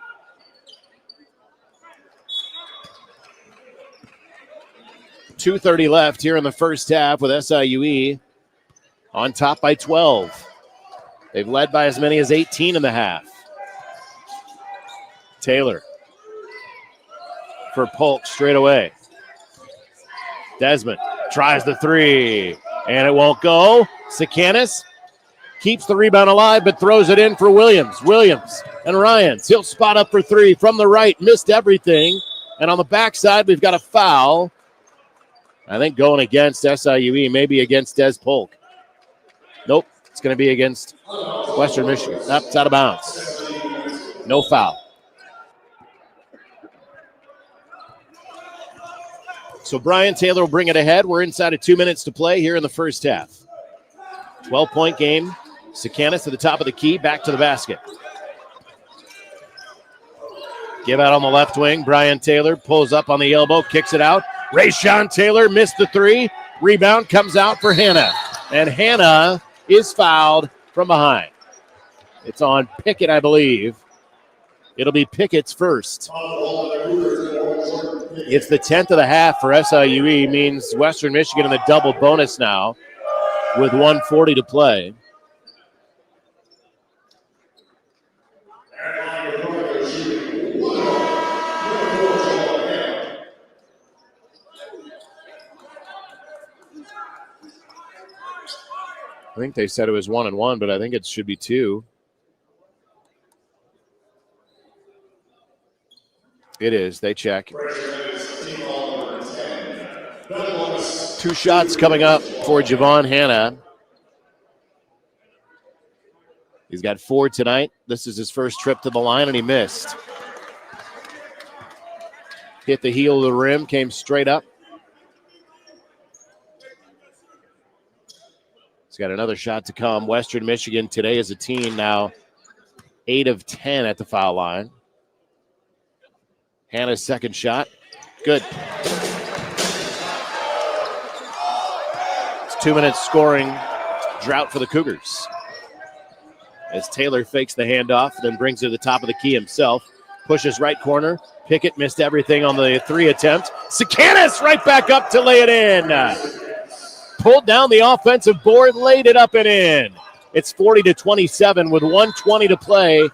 .230 left here in the first half with SIUE on top by 12. They've led by as many as 18 in the half. Taylor for Polk straight away. Desmond tries the three, and it won't go. Sakanis keeps the rebound alive, but throws it in for Williams. Williams and Ryans. He'll spot up for three from the right. Missed everything. And on the backside, we've got a foul. I think going against SIUE, maybe against Des Polk. Nope, it's going to be against Western Michigan. It's out of bounds. No foul. So Brian Taylor will bring it ahead. We're inside of 2 minutes to play here in the first half. 12-point game. Sakanis to the top of the key, back to the basket. Give out on the left wing. Brian Taylor pulls up on the elbow, kicks it out. Rayshon Taylor missed the three. Rebound comes out for Hanna. And Hanna is fouled from behind. It's on Pickett, I believe. It'll be Pickett's first. It's the 10th of the half for SIUE, means Western Michigan in the double bonus now with 1:40 to play. I think they said it was 1-1, but I think it should be 2. It is. They check. 2 shots coming up for Javon Hanna. He's got 4 tonight. This is his first trip to the line, and he missed. Hit the heel of the rim, came straight up. He's got another shot to come. Western Michigan today as a team now 8 of 10 at the foul line. Hanna's second shot. Good. It's 2 minutes scoring drought for the Cougars. As Taylor fakes the handoff, then brings it to the top of the key himself. Pushes right corner. Pickett missed everything on the 3 attempt. Sakanis right back up to lay it in. Pulled down the offensive board, laid it up and in. It's 40-27 with 1:20 to play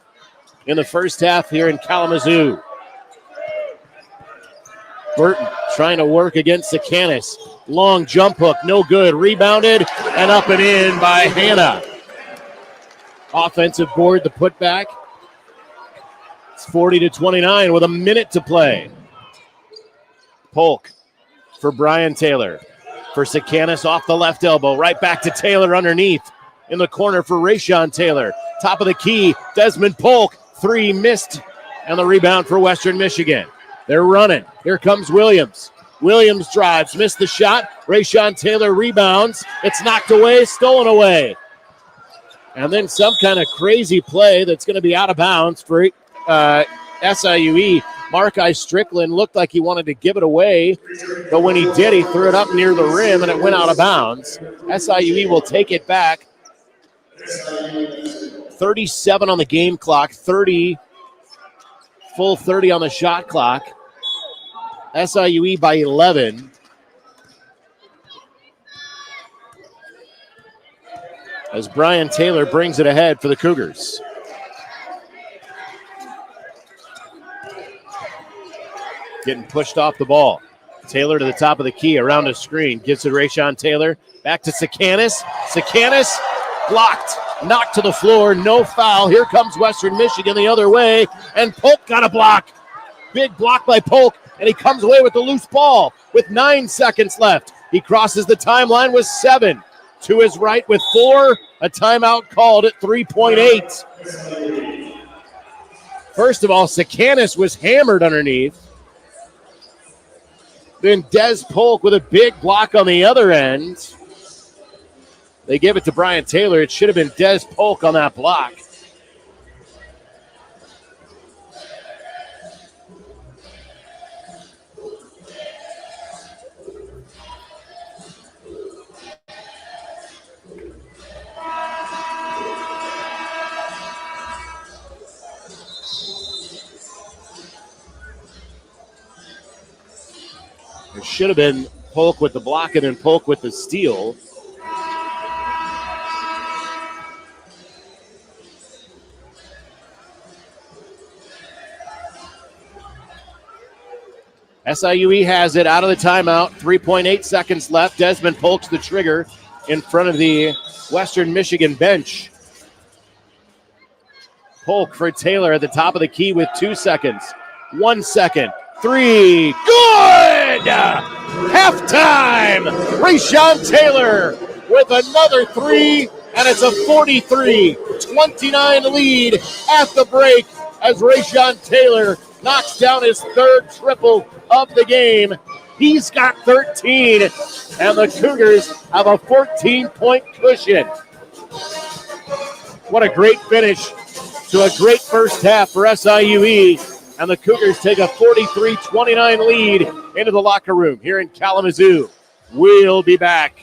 in the first half here in Kalamazoo. Burton trying to work against Sakanis. Long jump hook, no good. Rebounded and up and in by Hannah. Offensive board, the putback. It's 40-29 with a minute to play. Polk for Brian Taylor. For Sakanis off the left elbow. Right back to Taylor underneath. In the corner for Rayshawn Taylor. Top of the key, Desmond Polk. 3 missed. And the rebound for Western Michigan. They're running. Here comes Williams. Williams drives, missed the shot. Rayshawn Taylor rebounds. It's knocked away, stolen away. And then some kind of crazy play that's going to be out of bounds for SIUE. Mark-I Strickland looked like he wanted to give it away, but when he did, he threw it up near the rim and it went out of bounds. SIUE will take it back. 37 on the game clock, 30, full 30 on the shot clock. SIUE by 11. As Brian Taylor brings it ahead for the Cougars. Getting pushed off the ball. Taylor to the top of the key, around the screen. Gives it to Rayshawn Taylor. Back to Sakanis. Sakanis blocked. Knocked to the floor. No foul. Here comes Western Michigan the other way. And Polk got a block. Big block by Polk. And he comes away with the loose ball with 9 seconds left. He crosses the timeline with 7. To his right with 4. A timeout called at 3.8. First of all, Sakanis was hammered underneath. Then Des Polk with a big block on the other end. They give it to Brian Taylor. It should have been Des Polk on that block. It should have been Polk with the block and then Polk with the steal. SIUE has it out of the timeout. 3.8 seconds left. Desmond Polk's the trigger in front of the Western Michigan bench. Polk for Taylor at the top of the key with 2 seconds. 1 second. 3. Good! Halftime! Rayshawn Taylor with another 3, and it's a 43-29 lead at the break as Rayshawn Taylor knocks down his 3rd triple of the game. He's got 13, and the Cougars have a 14-point cushion. What a great finish to a great first half for SIUE. And the Cougars take a 43-29 lead into the locker room here in Kalamazoo. We'll be back.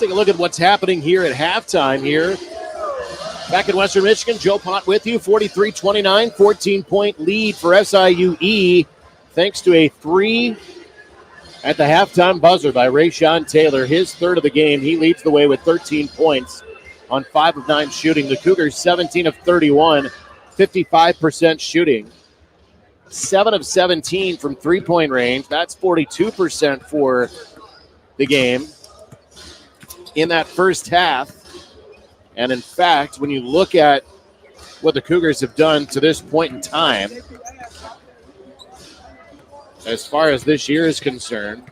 take a look at what's happening here at halftime here. Back in Western Michigan, Joe Pott with you, 43-29, 14-point lead for SIUE, thanks to a 3 at the halftime buzzer by Rayshawn Taylor, his third of the game. He leads the way with 13 points on 5 of 9 shooting. The Cougars 17 of 31, 55% shooting. 7 of 17 from three-point range. That's 42% for the game in that first half. And in fact, when you look at what the Cougars have done to this point in time, as far as this year is concerned,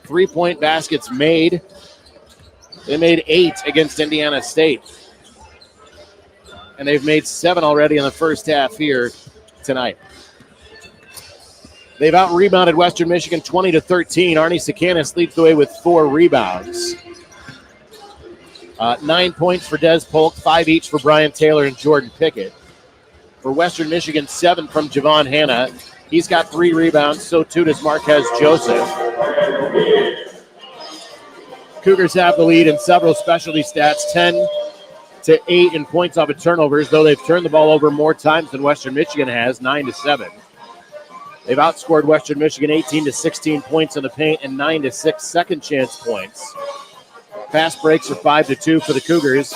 3-point baskets made. They made 8 against Indiana State. And they've made 7 already in the first half here tonight. They've out-rebounded Western Michigan 20-13. Arnie Sakanis leads the way with 4 rebounds. 9 points for Des Polk, 5 each for Brian Taylor and Jordan Pickett. For Western Michigan, 7 from Javon Hanna. He's got 3 rebounds, so too does Marquez Joseph. Cougars have the lead in several specialty stats, 10-8 in points off of turnovers, though they've turned the ball over more times than Western Michigan has, 9-7. They've outscored Western Michigan 18-16 points in the paint and 9-6 second chance points. Fast breaks are 5-2 for the Cougars.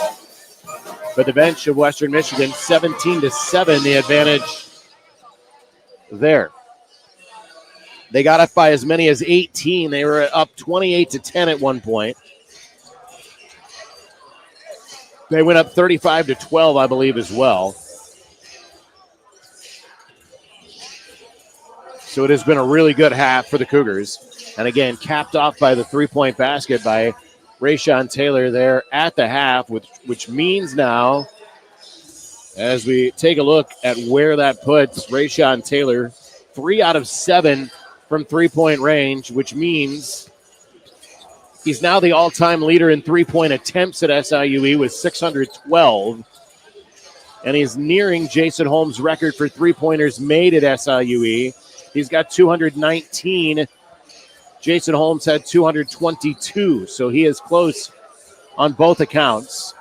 But the bench of Western Michigan, 17-7, the advantage there. They got up by as many as 18. They were up 28-10 at one point. They went up 35-12, I believe, as well. So it has been a really good half for the Cougars. And again, capped off by the 3-point basket by Rayshawn Taylor there at the half, which means now, as we take a look at where that puts Rayshawn Taylor, 3 out of 7 from 3-point range, which means he's now the all-time leader in 3-point attempts at SIUE with 612. And he's nearing Jason Holmes' record for 3-pointers made at SIUE. He's got 219. Jason Holmes had 222, so he is close on both accounts.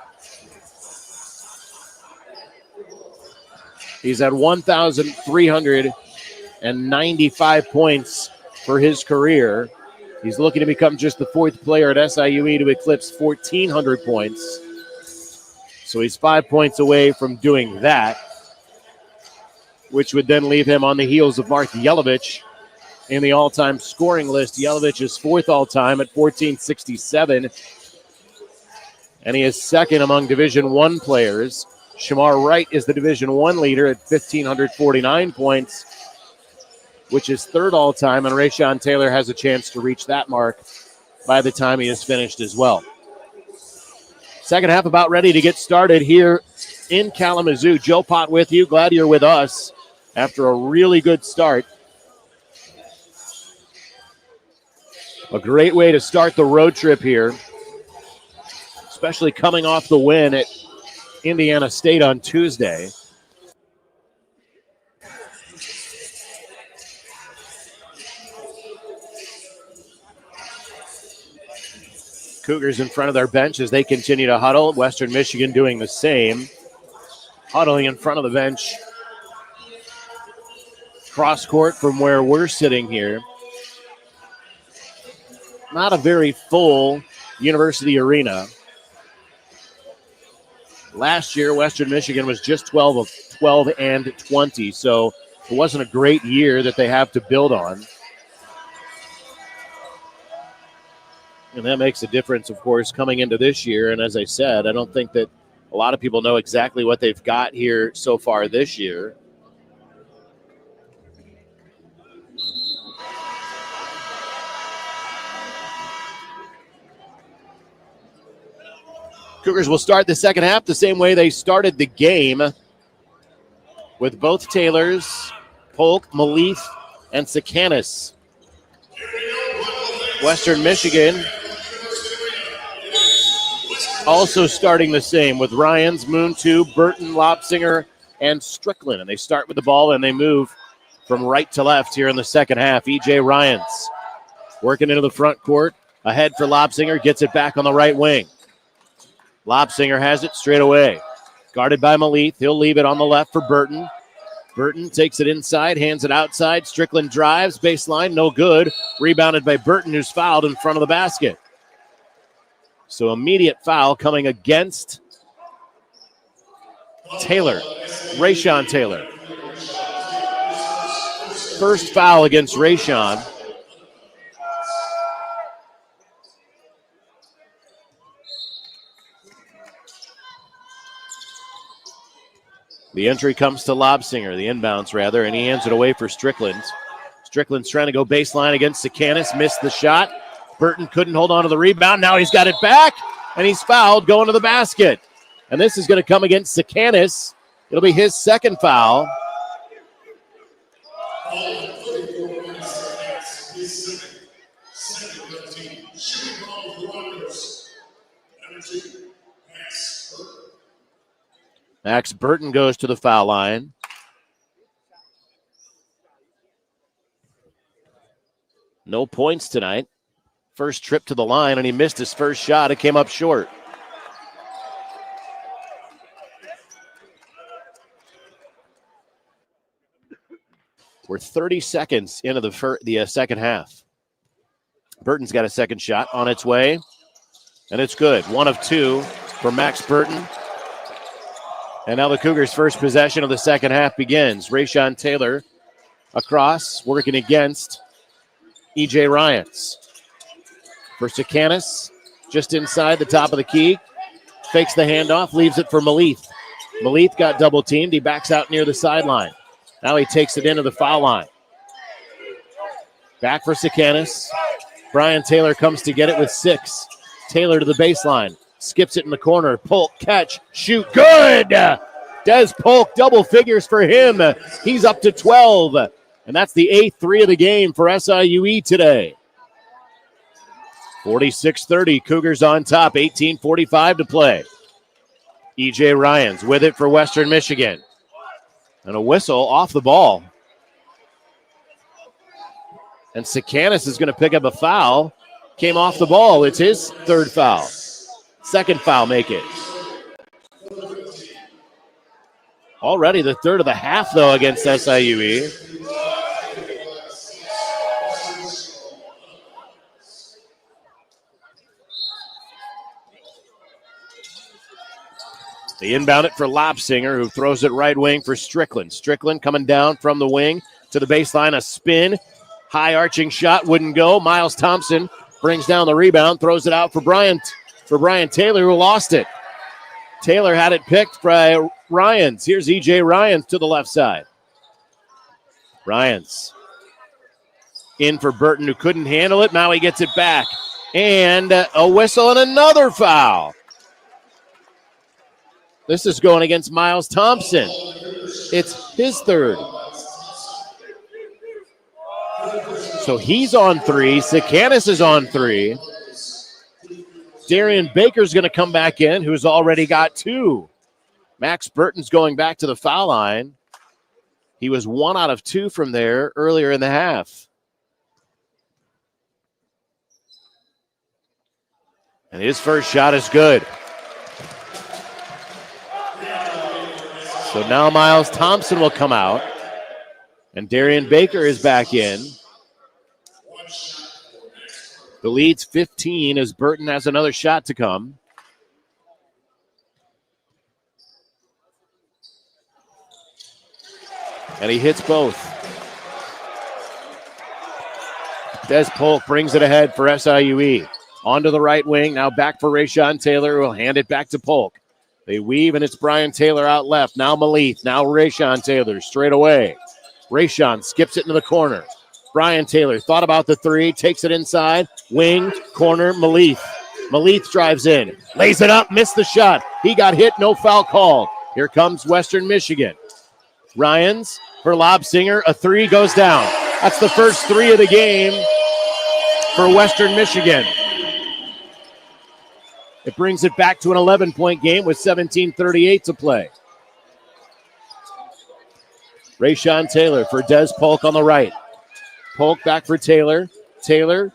He's at 1,395 points for his career. He's looking to become just the 4th player at SIUE to eclipse 1,400 points. So he's 5 points away from doing that, which would then leave him on the heels of Mark Yelovich in the all-time scoring list. Yelovich is 4th all-time at 1,467, and he is 2nd among Division I players. Shamar Wright is the Division I leader at 1,549 points, which is 3rd all-time, and Rayshawn Taylor has a chance to reach that mark by the time he is finished as well. Second half about ready to get started here in Kalamazoo. Joe Pott with you. Glad you're with us after a really good start. A great way to start the road trip here, especially coming off the win at Indiana State on Tuesday. Cougars in front of their bench as they continue to huddle. Western Michigan doing the same. Huddling in front of the bench. Cross court from where we're sitting here. Not a very full University arena. Last year, Western Michigan was just 12 of 12 and 20, so it wasn't a great year that they have to build on. And that makes a difference, of course, coming into this year. And as I said, I don't think that a lot of people know exactly what they've got here so far this year. Cougars will start the second half the same way they started the game, with both Taylors, Polk, Malif, and Sakanis. Western Michigan also starting the same with Ryans, Moontu, Burton, Lobsinger, and Strickland. And they start with the ball and they move from right to left here in the second half. E.J. Ryans working into the front court. Ahead for Lobsinger, gets it back on the right wing. Lobsinger has it straight away. Guarded by Malith. He'll leave it on the left for Burton. Burton takes it inside, hands it outside. Strickland drives, baseline, no good. Rebounded by Burton, who's fouled in front of the basket. So immediate foul coming against Taylor, Rayshon Taylor. First foul against Rayshon. The entry comes to Lobsinger, the inbounds rather, and he hands it away for Strickland. Strickland's trying to go baseline against Sakanis, missed the shot. Burton couldn't hold on to the rebound. Now he's got it back, and he's fouled going to the basket. And this is going to come against Sakanis. It'll be his second foul. Max Burton goes to the foul line. No points tonight. First trip to the line, and he missed his first shot. It came up short. We're 30 seconds into the second half. Burton's got a second shot on its way, and it's good. 1 of 2 for Max Burton. And now the Cougars' first possession of the second half begins. Rayshon Taylor across, working against E.J. Ryans. For Sakanis, just inside the top of the key. Fakes the handoff, leaves it for Malith. Malith got double-teamed. He backs out near the sideline. Now he takes it into the foul line. Back for Sakanis. Brian Taylor comes to get it with 6. Taylor to the baseline. Skips it in the corner. Polk, catch, shoot, good! Des Polk, double figures for him. He's up to 12. And that's the 8th three of the game for SIUE today. 46-30, Cougars on top, 18:45 to play. E.J. Ryans with it for Western Michigan. And a whistle off the ball. And Sakanis is going to pick up a foul. Came off the ball. It's his third foul. Second foul, make it. Already the third of the half, though, against SIUE. They inbound it for Lobsinger, who throws it right wing for Strickland. Strickland coming down from the wing to the baseline, a spin. High arching shot, wouldn't go. Miles Thompson brings down the rebound, throws it out for Brian Taylor, who lost it. Taylor had it picked by Ryans. Here's E.J. Ryans to the left side. Ryans in for Burton, who couldn't handle it. Now he gets it back. And a whistle and another foul. This is going against Miles Thompson. It's his third. So he's on 3. Sakanis is on 3. Darian Baker's going to come back in, who's already got 2. Max Burton's going back to the foul line. He was 1 out of 2 from there earlier in the half. And his first shot is good. So now Miles Thompson will come out. And Darian Baker is back in. The lead's 15 as Burton has another shot to come. And he hits both. Des Polk brings it ahead for SIUE. Onto the right wing, now back for Rayshon Taylor, who will hand it back to Polk. They weave, and it's Brian Taylor out left. Now Malith, now Rayshon Taylor straight away. Rayshon skips it into the corner. Brian Taylor thought about the 3, takes it inside, wing, corner, Malith. Malith drives in, lays it up, missed the shot. He got hit, no foul called. Here comes Western Michigan. Ryans for Lobsinger, a 3 goes down. That's the first 3 of the game for Western Michigan. It brings it back to an 11-point game with 17:38 to play. Rayshon Taylor for Des Polk on the right. Polk back for Taylor. Taylor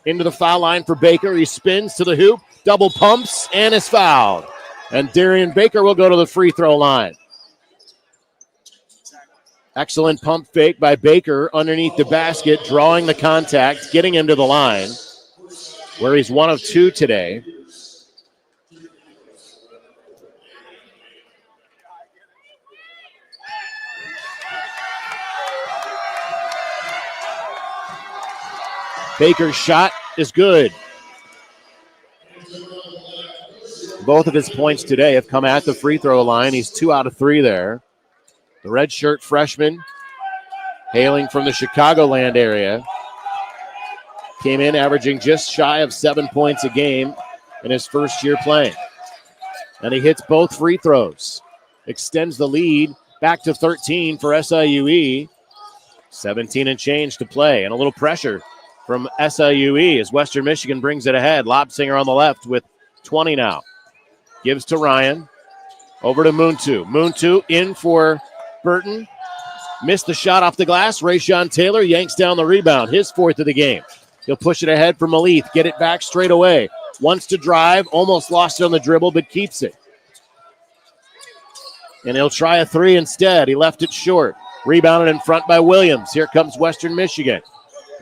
into the foul line for Baker. He spins to the hoop, double pumps, and is fouled. And Darian Baker will go to the free throw line. Excellent pump fake by Baker underneath the basket, drawing the contact, getting him to the line, where he's 1 of 2 today. Baker's shot is good. Both of his points today have come at the free throw line. He's 2 out of 3 there. The redshirt freshman, hailing from the Chicagoland area, came in averaging just shy of 7 points a game in his first year playing. And he hits both free throws. Extends the lead back to 13 for SIUE. 17 and change to play. And a little pressure from SIUE as Western Michigan brings it ahead. Lobsinger on the left with 20 now. Gives to Ryan. Over to Muntu. Muntu in for Burton. Missed the shot off the glass. Rayshawn Taylor yanks down the rebound. His 4th of the game. He'll push it ahead for Malith. Get it back straight away. Wants to drive. Almost lost it on the dribble, but keeps it. And he'll try a 3 instead. He left it short. Rebounded in front by Williams. Here comes Western Michigan.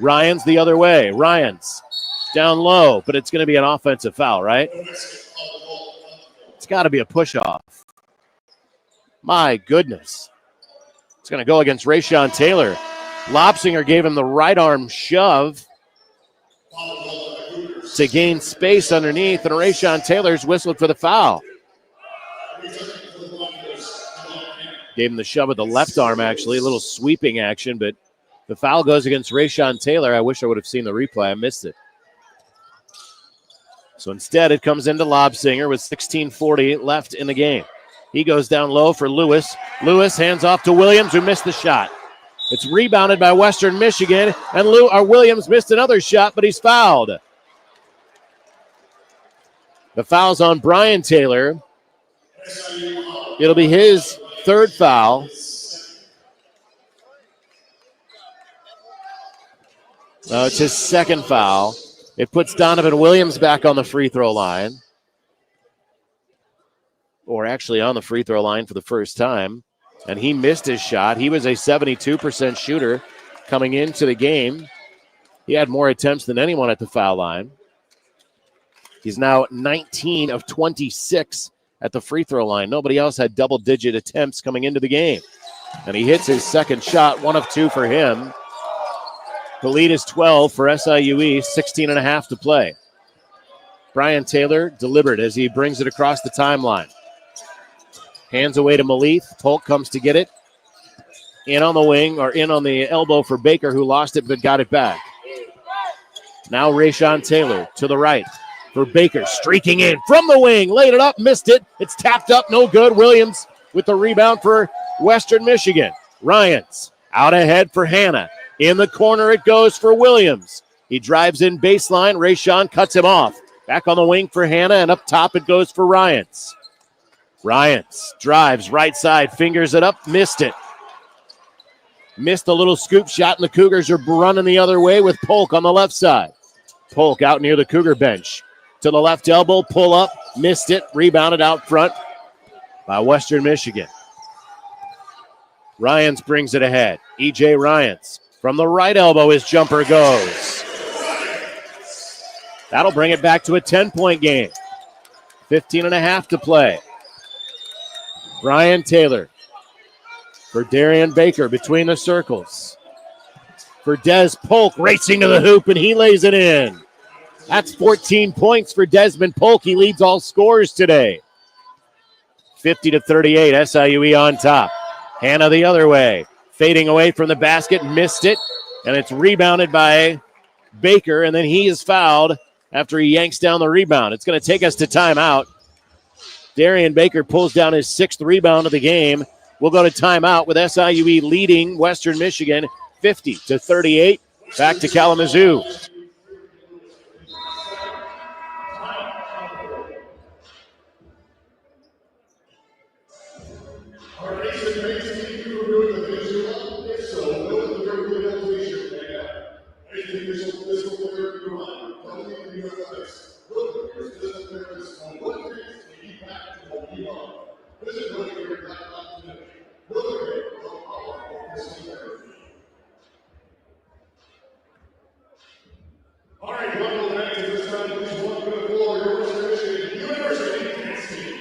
Ryan's the other way. Ryan's down low, but it's going to be an offensive foul, right? It's got to be a push-off. My goodness. It's going to go against Rayshawn Taylor. Lobsinger gave him the right arm shove to gain space underneath, and Rayshawn Taylor's whistled for the foul. Gave him the shove with the left arm, actually. A little sweeping action, but the foul goes against Rayshawn Taylor. I wish I would have seen the replay. I missed it. So instead, it comes into Lobsinger with 16:40 left in the game. He goes down low for Lewis. Lewis hands off to Williams, who missed the shot. It's rebounded by Western Michigan, and Williams missed another shot, but he's fouled. The foul's on Brian Taylor. It'll be his 3rd foul. It's his 2nd foul. It puts Donovan Williams back on the free throw line. Or actually on the free throw line for the first time. And he missed his shot. He was a 72% shooter coming into the game. He had more attempts than anyone at the foul line. He's now 19 of 26 at the free throw line. Nobody else had double-digit attempts coming into the game. And he hits his 2nd shot, 1 of 2 for him. The lead is 12 for SIUE, 16.5 to play. Brian Taylor deliberate as he brings it across the timeline. Hands away to Malith. Polk comes to get it. In on the wing, or in on the elbow for Baker, who lost it but got it back. Now Rayshawn Taylor to the right for Baker, streaking in from the wing. Laid it up, missed it. It's tapped up, no good. Williams with the rebound for Western Michigan. Ryans out ahead for Hanna. In the corner it goes for Williams. He drives in baseline. Rayshawn cuts him off. Back on the wing for Hanna, and up top it goes for Ryans. Ryans drives right side, fingers it up, missed it. Missed a little scoop shot, and the Cougars are running the other way with Polk on the left side. Polk out near the Cougar bench. To the left elbow, pull up, missed it, rebounded out front by Western Michigan. Ryans brings it ahead. E.J. Ryans. From the right elbow, his jumper goes. That'll bring it back to a 10-point game. 15.5 to play. Brian Taylor for Darian Baker between the circles. For Des Polk racing to the hoop, and he lays it in. That's 14 points for Desmond Polk. He leads all scorers today. 50-38, SIUE on top. Hanna the other way. Fading away from the basket, missed it, and it's rebounded by Baker, and then he is fouled after he yanks down the rebound. It's going to take us to timeout. Darian Baker pulls down his 6th rebound of the game. We'll go to timeout with SIUE leading Western Michigan 50-38. Back to Kalamazoo. All right, welcome back to this time. Please welcome to the floor your Western Michigan University dance team.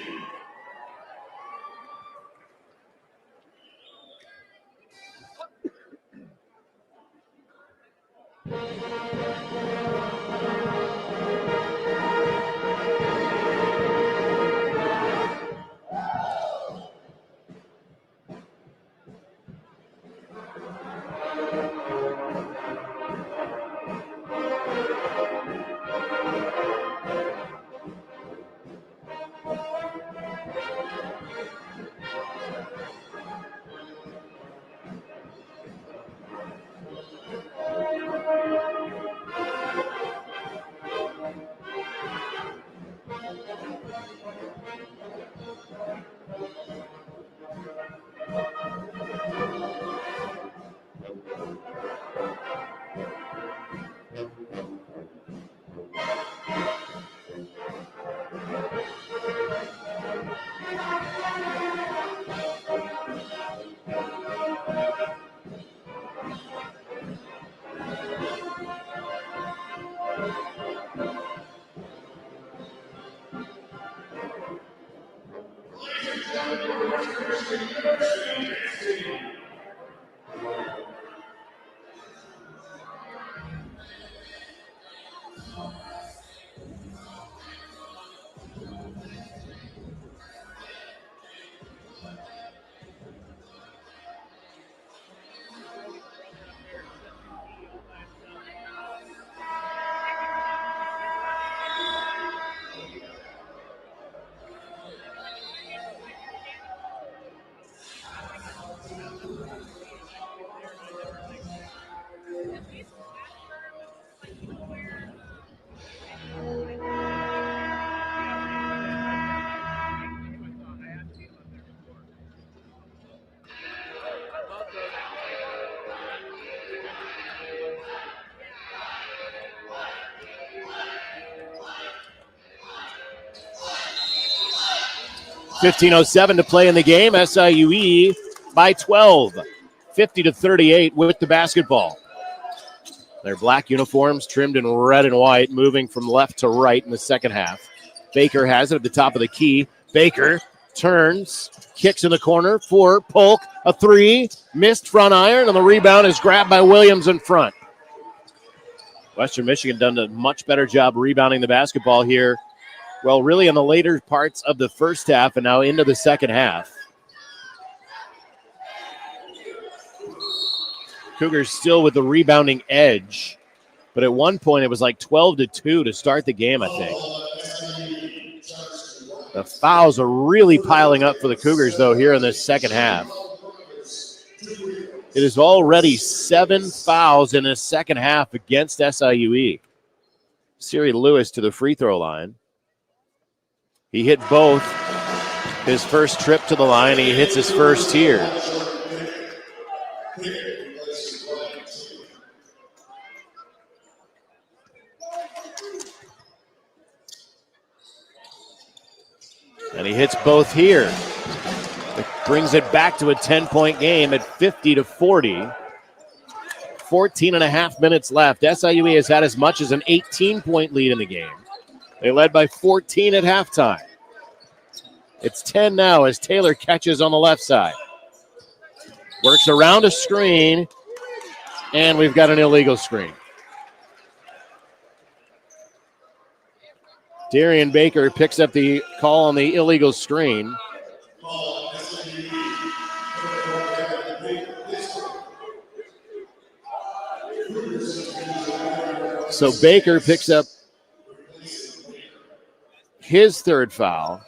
.15:07 to play in the game. SIUE by 12, 50-38 with the basketball. Their black uniforms trimmed in red and white, moving from left to right in the second half. Baker has it at the top of the key. Baker turns, kicks in the corner for Polk. A three, missed front iron, and the rebound is grabbed by Williams in front. Western Michigan done a much better job rebounding the basketball here. Well, really in the later parts of the first half and now into the second half. Cougars still with the rebounding edge. But at one point, it was like 12-2 to start the game, I think. The fouls are really piling up for the Cougars, though, here in this second half. It is already 7 fouls in the second half against SIUE. Siri Lewis to the free throw line. He hit both his first trip to the line. He hits his first here. And he hits both here. It brings it back to a 10-point game at 50-40. 14 and a half minutes left. SIUE has had as much as an 18-point lead in the game. They led by 14 at halftime. It's 10 now as Taylor catches on the left side. Works around a screen, and we've got an illegal screen. Darian Baker picks up the call on the illegal screen. So Baker picks up his third foul.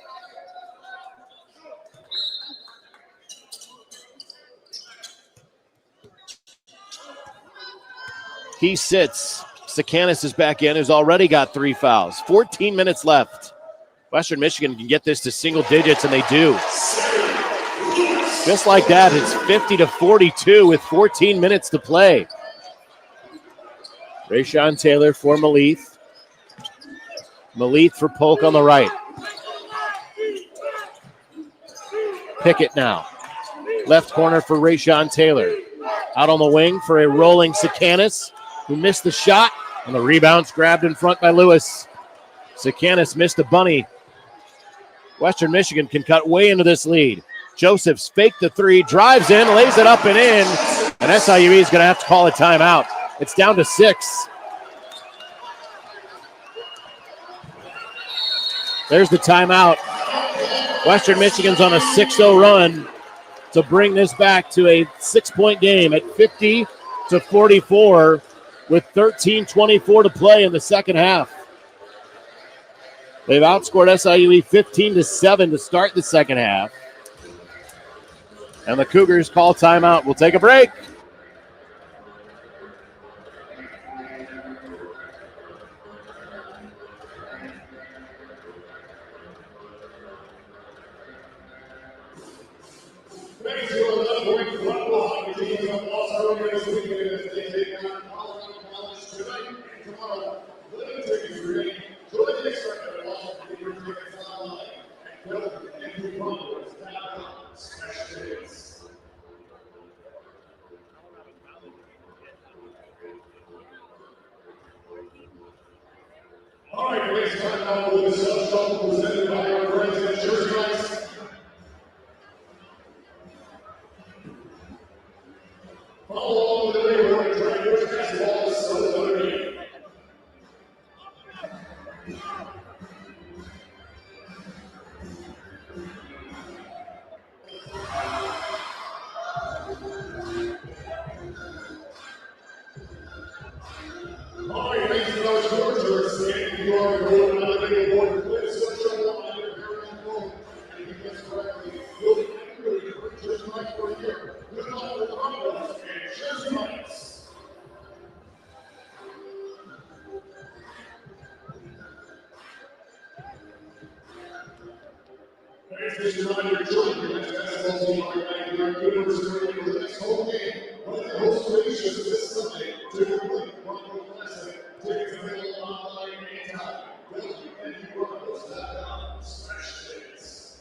He sits. Sakanis is back in, who's already got 3 fouls. 14 minutes left. Western Michigan can get this to single digits, and they do. Just like that, it's 50-42 with 14 minutes to play. Rayshawn Taylor for Malith. Malith for Polk on the right. Pickett now. Left corner for Rayshawn Taylor. Out on the wing for a rolling Sakanis, who missed the shot. And the rebound's grabbed in front by Lewis. Sikanis missed the bunny. Western Michigan can cut way into this lead. Josephs faked the three, drives in, lays it up and in. And SIUE is going to have to call a timeout. It's down to 6. There's the timeout. Western Michigan's on a 6-0 run to bring this back to a 6-point game at 50-44 with 13:24 to play in the second half. They've outscored SIUE 15-7 to start the second half. And the Cougars call timeout. We'll take a break. All right, please come out with a sub-shuffle presented by our friends at Jersey Mike's. Follow along with the neighborhood and try your basketball this Saturday. All right, ladies and gentlemen, you are going on the board. Please switch on your very own phone. And if you guess correctly, you'll be accurately for Jersey Mike's for a year. Good luck with the Hunters and Jersey Mike's. Thanks for joining your children. That's basketball team right now. You're good for the next home game. One of the host nations this Sunday to complete Bronco Classic. Tickets available online anytime. WNUBroncos.com/tickets.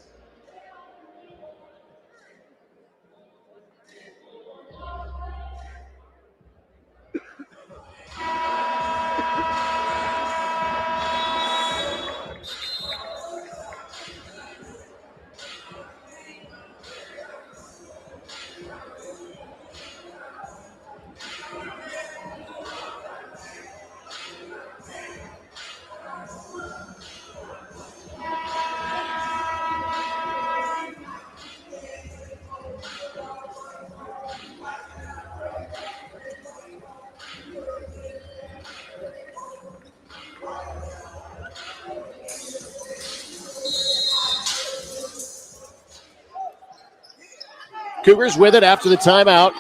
Cougars with it after the timeout.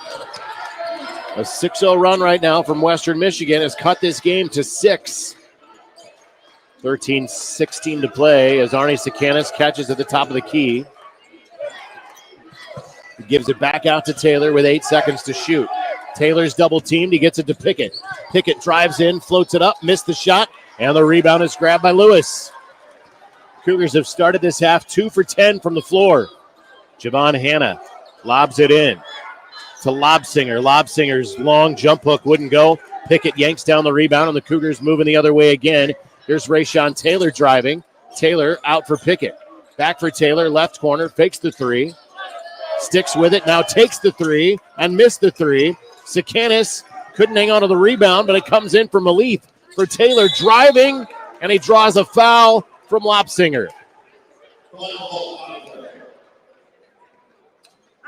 A 6-0 run right now from Western Michigan has cut this game to 6. 13:16 to play as Arnie Sikanis catches at the top of the key. He gives it back out to Taylor with 8 seconds to shoot. Taylor's double teamed. He gets it to Pickett. Pickett drives in, floats it up, missed the shot, and the rebound is grabbed by Lewis. Cougars have started this half 2 for 10 from the floor. Javon Hanna lobs it in to Lobsinger. Lobsinger's long jump hook wouldn't go. Pickett yanks down the rebound, and the Cougars moving the other way again. Here's Rayshawn Taylor driving. Taylor out for Pickett. Back for Taylor, left corner, fakes the three. Sticks with it, now takes the three and missed the three. Sikanis couldn't hang on to the rebound, but it comes in for Malith. For Taylor driving, and he draws a foul from Lobsinger.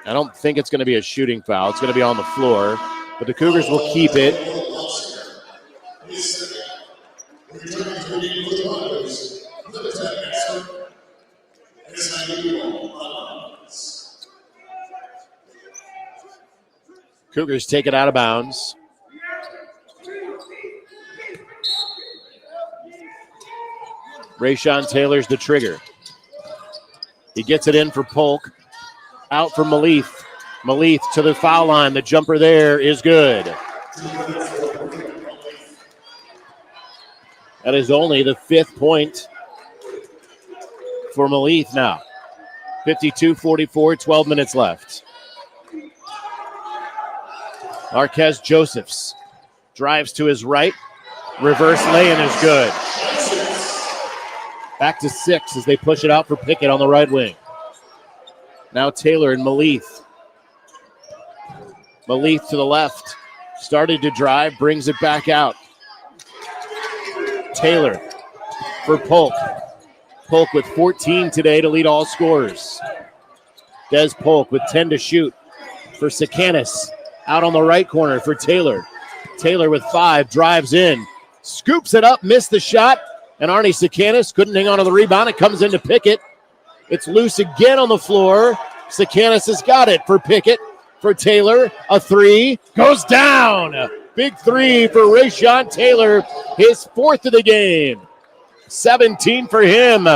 I don't think it's going to be a shooting foul. It's going to be on the floor, but the Cougars will keep it. Cougars take it out of bounds. Rayshawn Taylor's the trigger. He gets it in for Polk. Out for Malith. Malith to the foul line. The jumper there is good. That is only the 5th point for Malith now. 52-44, 12 minutes left. Marquez Josephs drives to his right, Reverse lay-in is good. Back to 6 as they push it out for Pickett on the right wing. Now Taylor and Malith. Malith to the left. Started to drive, brings it back out. Taylor for Polk. Polk with 14 today to lead all scorers. Des Polk with 10 to shoot for Sakanis. Out on the right corner for Taylor. Taylor with 5, drives in. Scoops it up, missed the shot. And Arnie Sakanis couldn't hang on to the rebound. It comes into Pickett. It's loose again on the floor. Sakanis has got it for Pickett. For Taylor, a 3 goes down. Big 3 for Rayshon Taylor, his 4th of the game. 17 for him.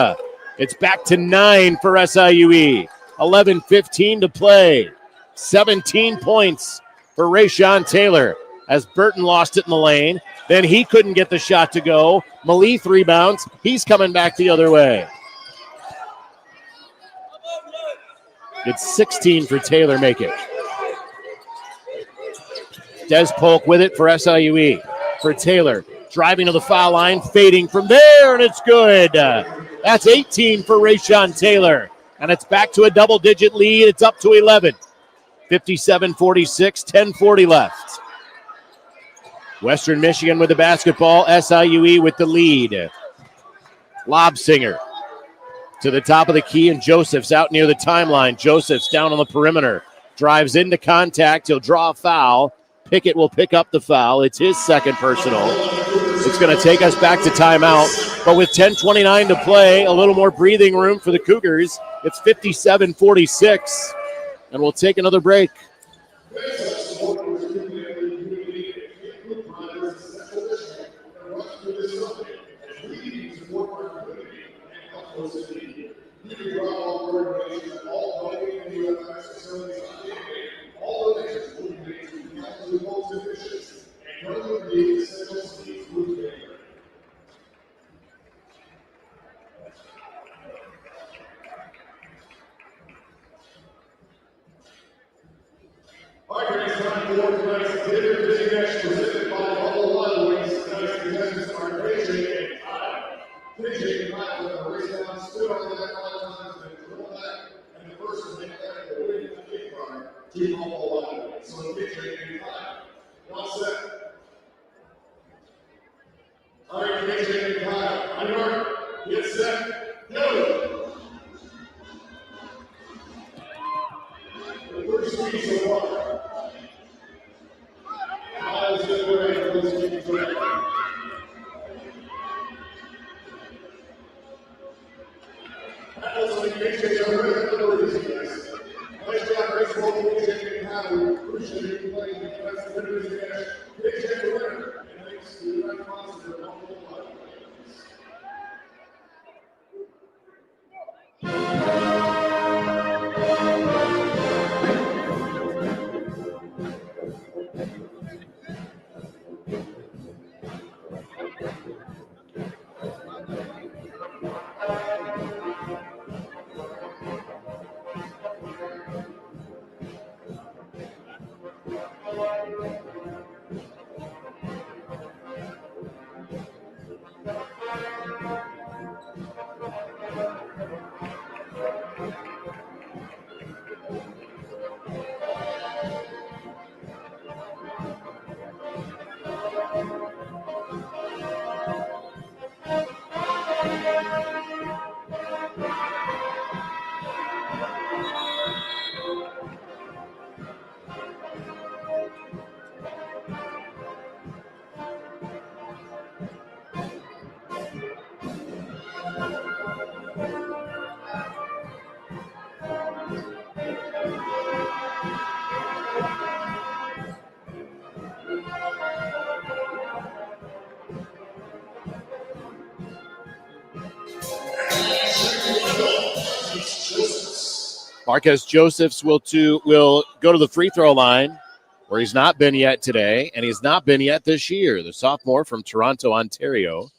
It's back to 9 for SIUE. 11:15 to play. 17 points for Rayshon Taylor as Burton lost it in the lane. Then he couldn't get the shot to go. Malith rebounds. He's coming back the other way. It's 16 for Taylor, make it. Des Polk with it for SIUE. For Taylor, driving to the foul line, fading from there, and it's good. That's 18 for Rayshon Taylor. And it's back to a double-digit lead. It's up to 11. 57-46, 10:40 left. Western Michigan with the basketball. SIUE with the lead. Lobsinger to the top of the key, and Joseph's out near the timeline. Joseph's down on the perimeter. Drives into contact. He'll draw a foul. Pickett will pick up the foul. It's his second personal. It's going to take us back to timeout. But with 10:29 to play, a little more breathing room for the Cougars. It's 57-46, and we'll take another break. Marquez Josephs will go to the free throw line, where he's not been yet today, and he's not been yet this year. The sophomore from Toronto, Ontario,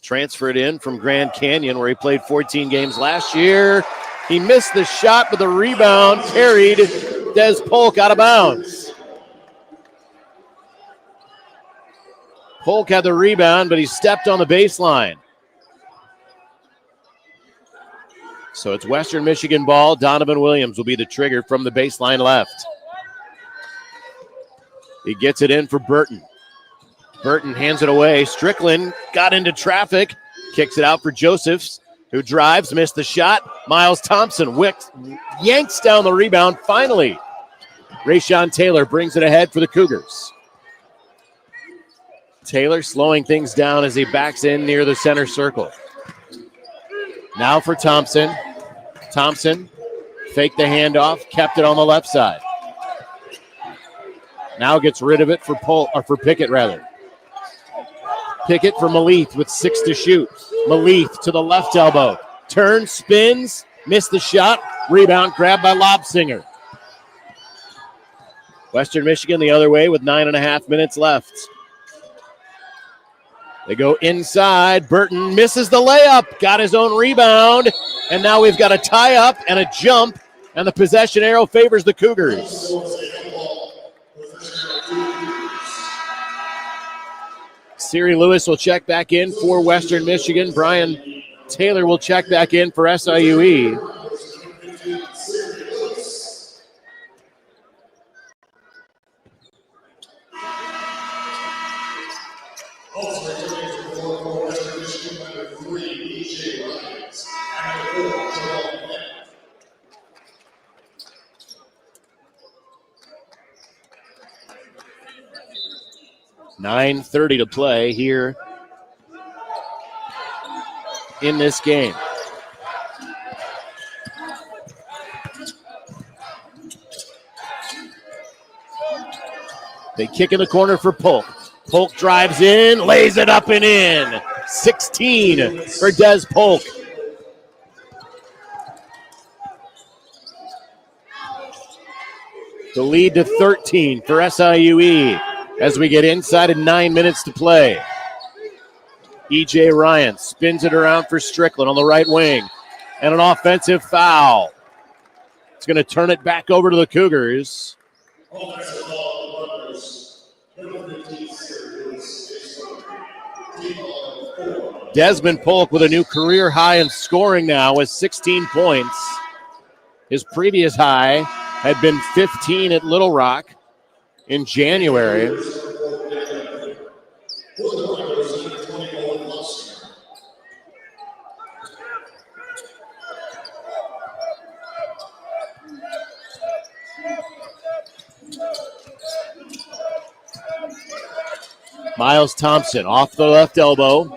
transferred in from Grand Canyon, where he played 14 games last year. He missed the shot, but the rebound carried Des Polk out of bounds. Polk had the rebound, but he stepped on the baseline. So it's Western Michigan ball. Donovan Williams will be the trigger from the baseline left. He gets it in for Burton. Burton hands it away. Strickland got into traffic. Kicks it out for Josephs, who drives, missed the shot. Miles Thompson yanks down the rebound finally. Rayshawn Taylor brings it ahead for the Cougars. Taylor slowing things down as he backs in near the center circle. Now for Thompson. Thompson faked the handoff, kept it on the left side. Now gets rid of it for Pickett, rather. Pickett for Maleth with 6 to shoot. Maleth to the left elbow. Turns, spins, missed the shot. Rebound grabbed by Lobsinger. Western Michigan the other way with 9.5 minutes left. They go inside. Burton misses the layup. Got his own rebound. And now we've got a tie-up and a jump. And the possession arrow favors the Cougars. Siri Lewis will check back in for Western Michigan. Brian Taylor will check back in for SIUE. .9:30 to play here in this game. They kick in the corner for Polk. Polk drives in, lays it up and in. 16 for Des Polk. The lead to 13 for SIUE as we get inside of 9 minutes to play. E.J. Ryan spins it around for Strickland on the right wing. And an offensive foul. It's going to turn it back over to the Cougars. Desmond Polk with a new career high in scoring now with 16 points. His previous high had been 15 at Little Rock in January. Miles Thompson off the left elbow.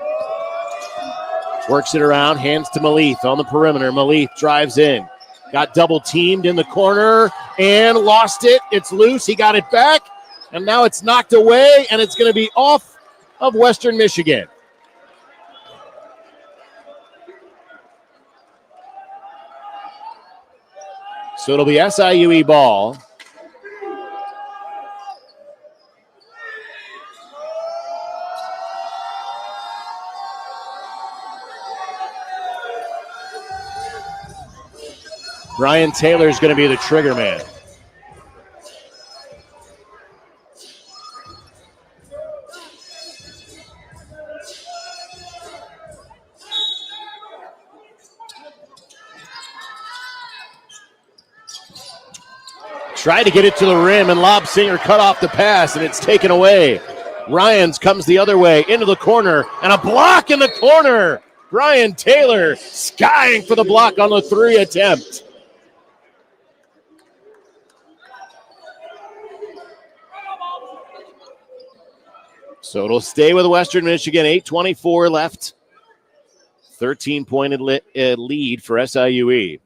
Works it around, hands to Maleth on the perimeter. Maleth drives in. Got double teamed in the corner and lost it. It's loose. He got it back. And now it's knocked away, and it's going to be off of Western Michigan. So it'll be SIUE ball. Brian Taylor is going to be the trigger man. Tried to get it to the rim, and Lobsinger cut off the pass, and it's taken away. Ryans comes the other way into the corner, and a block in the corner. Brian Taylor skying for the block on the 3 attempt. So it'll stay with Western Michigan. 8:24 left. 13-point lead for SIUE.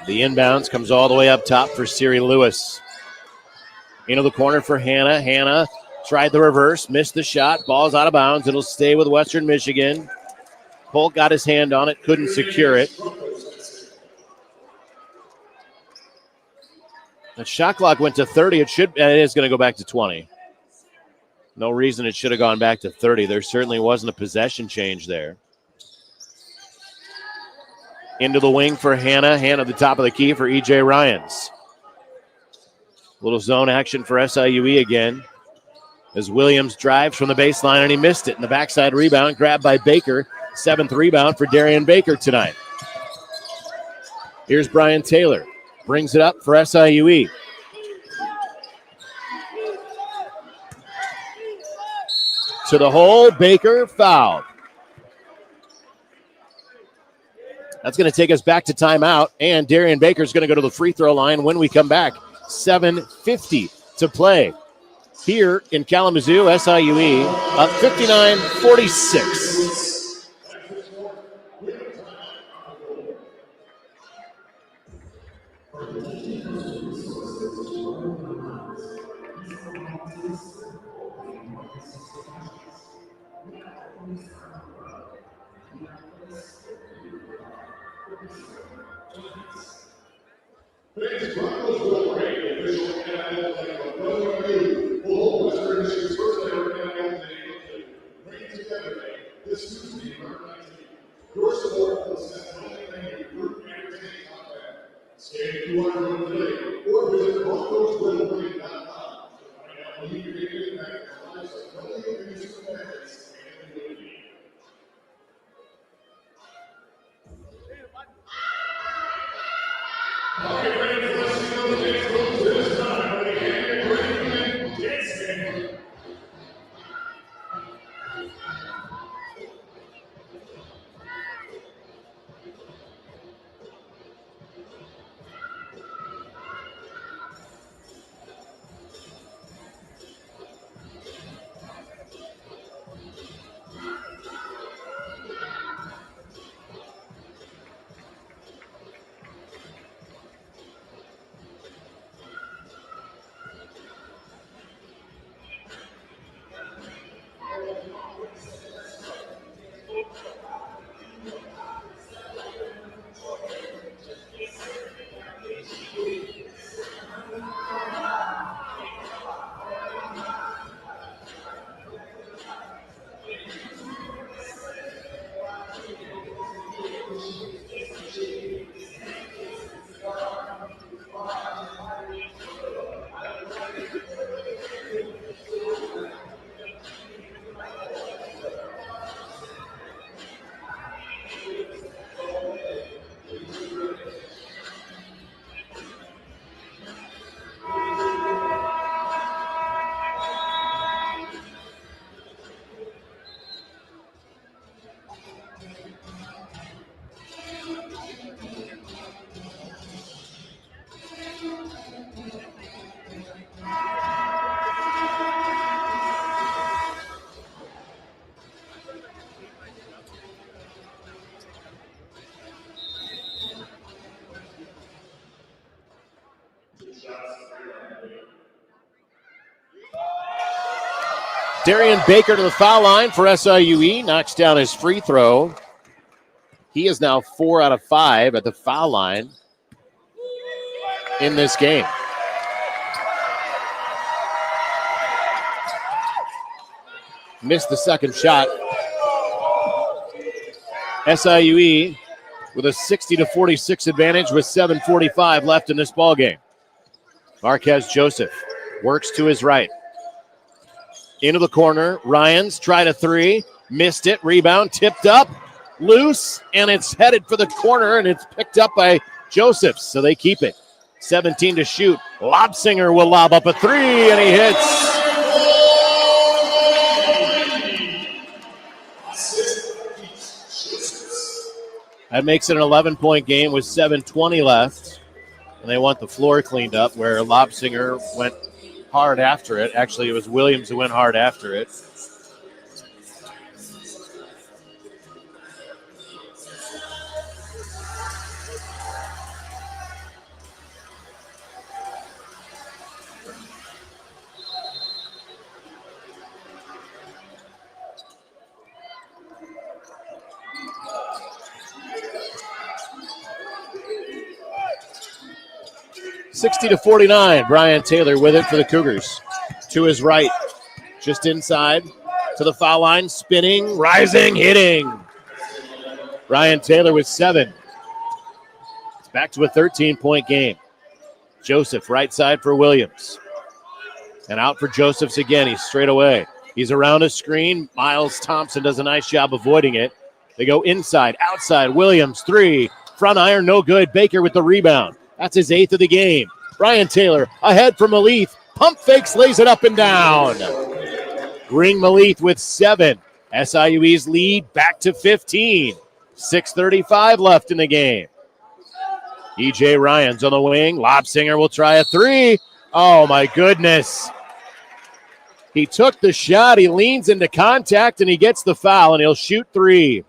The inbounds comes all the way up top for Siri Lewis. Into the corner for Hannah. Hannah tried the reverse, missed the shot. Ball's out of bounds. It'll stay with Western Michigan. Polk got his hand on it, couldn't secure it. The shot clock went to 30. It is going to go back to 20. No reason it should have gone back to 30. There certainly wasn't a possession change there. Into the wing for Hannah. Hannah at the top of the key for E.J. Ryans. Little zone action for SIUE again. As Williams drives from the baseline and he missed it. And the backside rebound grabbed by Baker. 7th rebound for Darian Baker tonight. Here's Brian Taylor. Brings it up for SIUE. To the hole, Baker fouled. That's going to take us back to timeout, and Darian Baker's going to go to the free throw line when we come back. 7:50 to play here in Kalamazoo. SIUE up 59-46. Today's Broncos will break the official NFL play of WMU will hold Western Michigan's first ever NFL Day. Bring together this Tuesday, March 19th. Your support will send only group entertaining content. Scan QR code today or visit BroncosWillBreak.com to find out how you can make an impact on the lives of WMU student athletes and the community. Darian Baker to the foul line for SIUE. Knocks down his free throw. He is now 4 out of 5 at the foul line in this game. Missed the second shot. SIUE with a 60-46 advantage with 7:45 left in this ballgame. Marquez Joseph works to his right. Into the corner. Ryans tried a three. Missed it. Rebound. Tipped up. Loose. And it's headed for the corner. And it's picked up by Joseph. So they keep it. 17 to shoot. Lobsinger will lob up a three. And he hits. That makes it an 11-point game with 7:20 left. And they want the floor cleaned up where Lobsinger went hard after it. Actually, it was Williams who went hard after it. $60-49. Brian Taylor with it for the Cougars. To his right, Just inside to the foul line, spinning, rising, hitting. Ryan Taylor with 7. It's back to a 13-point game. Joseph right side for Williams. And out for Josephs again. He's straight away. He's around a screen. Miles Thompson does a nice job avoiding it. They go inside, outside. Williams, 3. Front iron, no good. Baker with the rebound. That's his 8th of the game. Ryan Taylor ahead for Malith. Pump fakes, lays it up and down. Ring Malith with 7. SIUE's lead back to 15. 6:35 left in the game. E.J. Ryan's on the wing. Lobsinger will try a 3. Oh, my goodness. He took the shot. He leans into contact, and he gets the foul, and he'll shoot 3.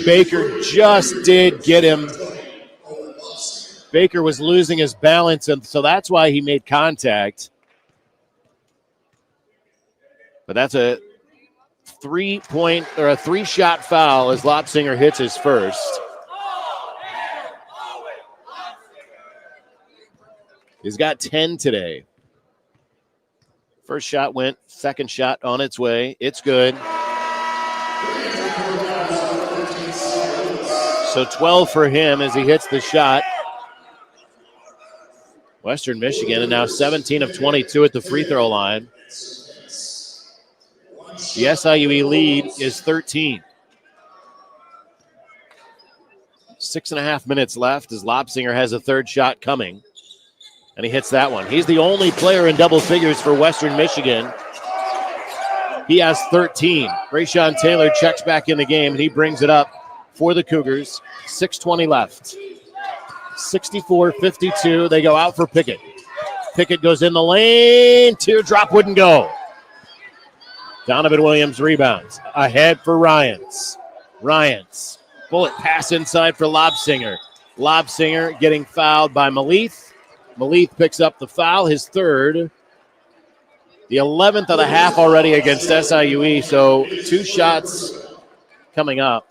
Baker just did get him. Baker was losing his balance, and so that's why he made contact. But that's a 3-shot foul as Lobsinger hits his first. He's got 10 today. First shot went, second shot on its way. It's good. So 12 for him as he hits the shot. Western Michigan and now 17 of 22 at the free throw line. The SIUE lead is 13. 6.5 minutes left as Lobsinger has a third shot coming. And he hits that one. He's the only player in double figures for Western Michigan. He has 13. Rayshawn Taylor checks back in the game, and he brings it up for the Cougars. 6:20 left. 64-52. They go out for Pickett. Pickett goes in the lane. Teardrop wouldn't go. Donovan Williams rebounds. Ahead for Ryans. Ryans. Bullet pass inside for Lobsinger. Lobsinger getting fouled by Malith. Malith picks up the foul, his third. The 11th of the half already against SIUE, so 2 shots coming up.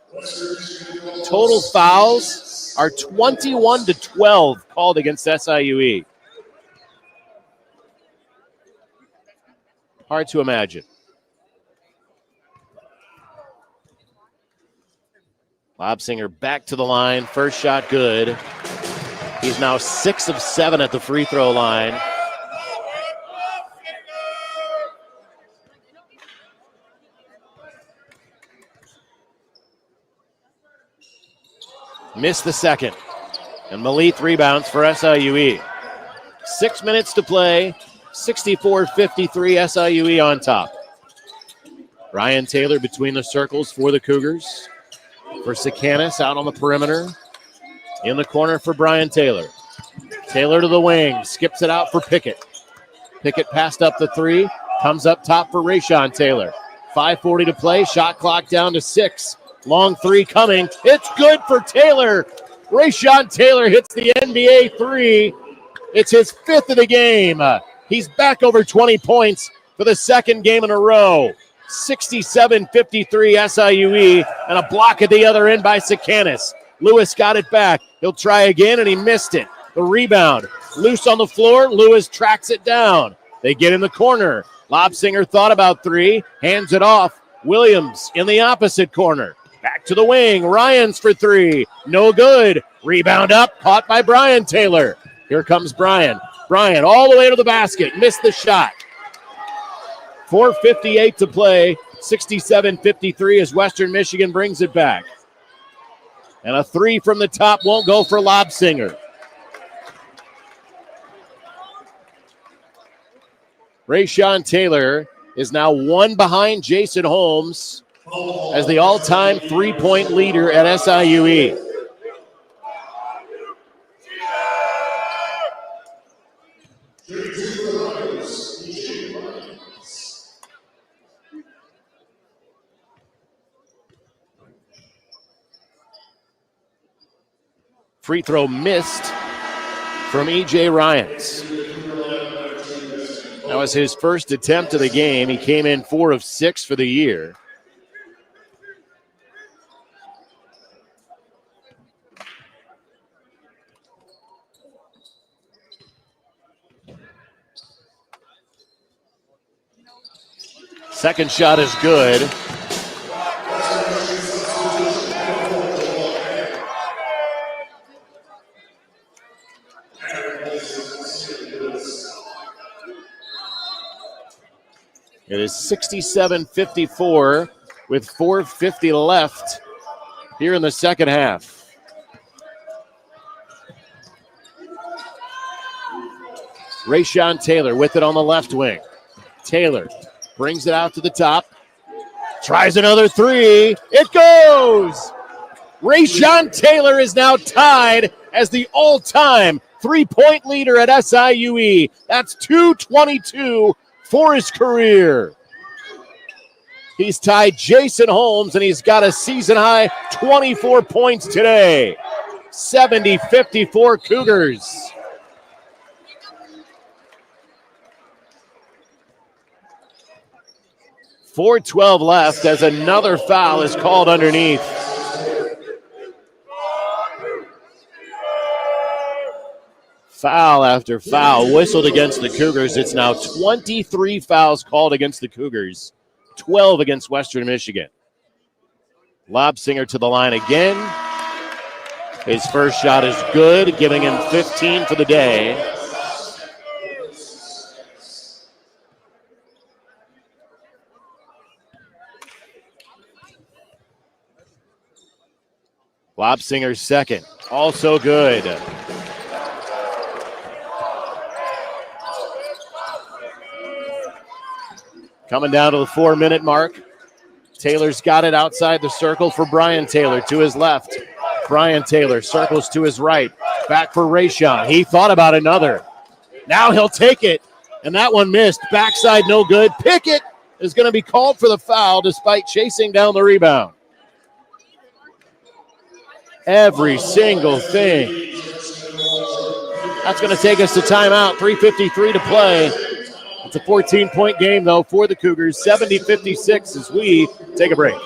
Total fouls are 21-12 called against SIUE. Hard to imagine. Lobsinger back to the line. First shot good. He's now 6 of 7 at the free throw line. Missed the second. And Malith rebounds for SIUE. 6 minutes to play. 64-53 SIUE on top. Ryan Taylor between the circles for the Cougars. For Sikanis out on the perimeter. In the corner for Brian Taylor. Taylor to the wing. Skips it out for Pickett. Pickett passed up the 3. Comes up top for Rayshawn Taylor. 5:40 to play. Shot clock down to 6. Long 3 coming. It's good for Taylor. Rayshawn Taylor hits the NBA 3. It's his 5th of the game. He's back over 20 points for the second game in a row. 67-53 SIUE, and a block at the other end by Sikanis. Lewis got it back. He'll try again, and he missed it. The rebound. Loose on the floor. Lewis tracks it down. They get in the corner. Lobsinger thought about 3. Hands it off. Williams in the opposite corner. Back to the wing. Ryans for 3. No good. Rebound up. Caught by Brian Taylor. Here comes Brian. Brian all the way to the basket. Missed the shot. 4:58 to play. 67-53 as Western Michigan brings it back. And a 3 from the top won't go for Lobsinger. Rayshawn Taylor is now 1 behind Jason Holmes as the all-time 3-point leader at SIUE. Free throw missed from E.J. Ryans. That was his first attempt of the game. He came in 4 of 6 for the year. Second shot is good. It is 67-54 with 4:50 left here in the second half. Rayshawn Taylor with it on the left wing. Taylor brings it out to the top. Tries another three. It goes! Rayshawn Taylor is now tied as the all-time three-point leader at SIUE. That's 222 for his career. He's tied Jason Holmes, and he's got a season-high 24 points today. 70-54 Cougars. .412 left as another foul is called underneath. Foul after foul whistled against the Cougars. It's now 23 fouls called against the Cougars, 12 against Western Michigan. Lobsinger to the line again. His first shot is good, giving him 15 for the day. Lobsinger's second, also good. Coming down to the 4-minute mark. Taylor's got it outside the circle for Brian Taylor to his left. Brian Taylor circles to his right. Back for Rayshawn. He thought about another. Now he'll take it. And that one missed. Backside no good. Pickett is going to be called for the foul despite chasing down the rebound. Every single thing. That's going to take us to timeout. 3:53 to play. It's a 14-point game, though, for the Cougars. 70-56 as we take a break.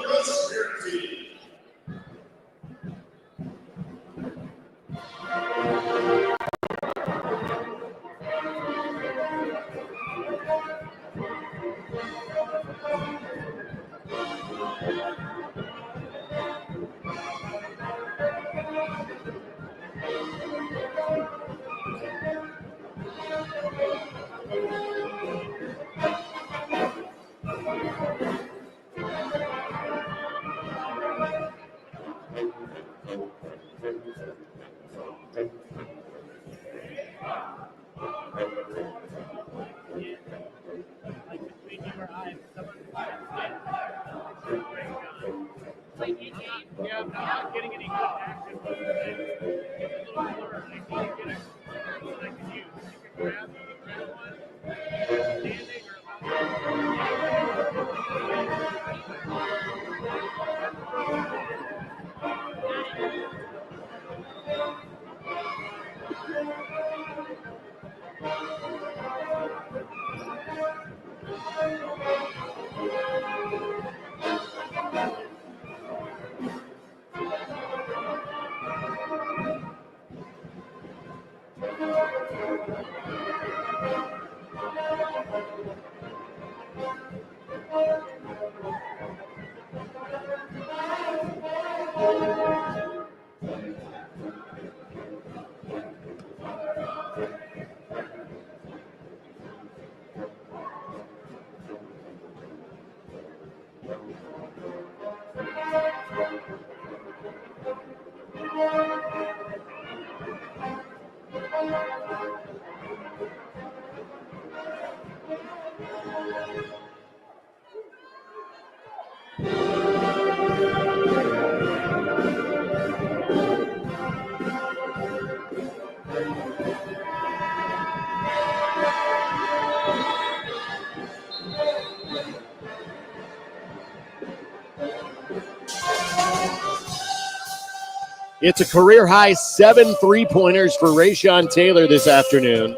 It's a career-high 7 3-pointers for Rayshawn Taylor this afternoon.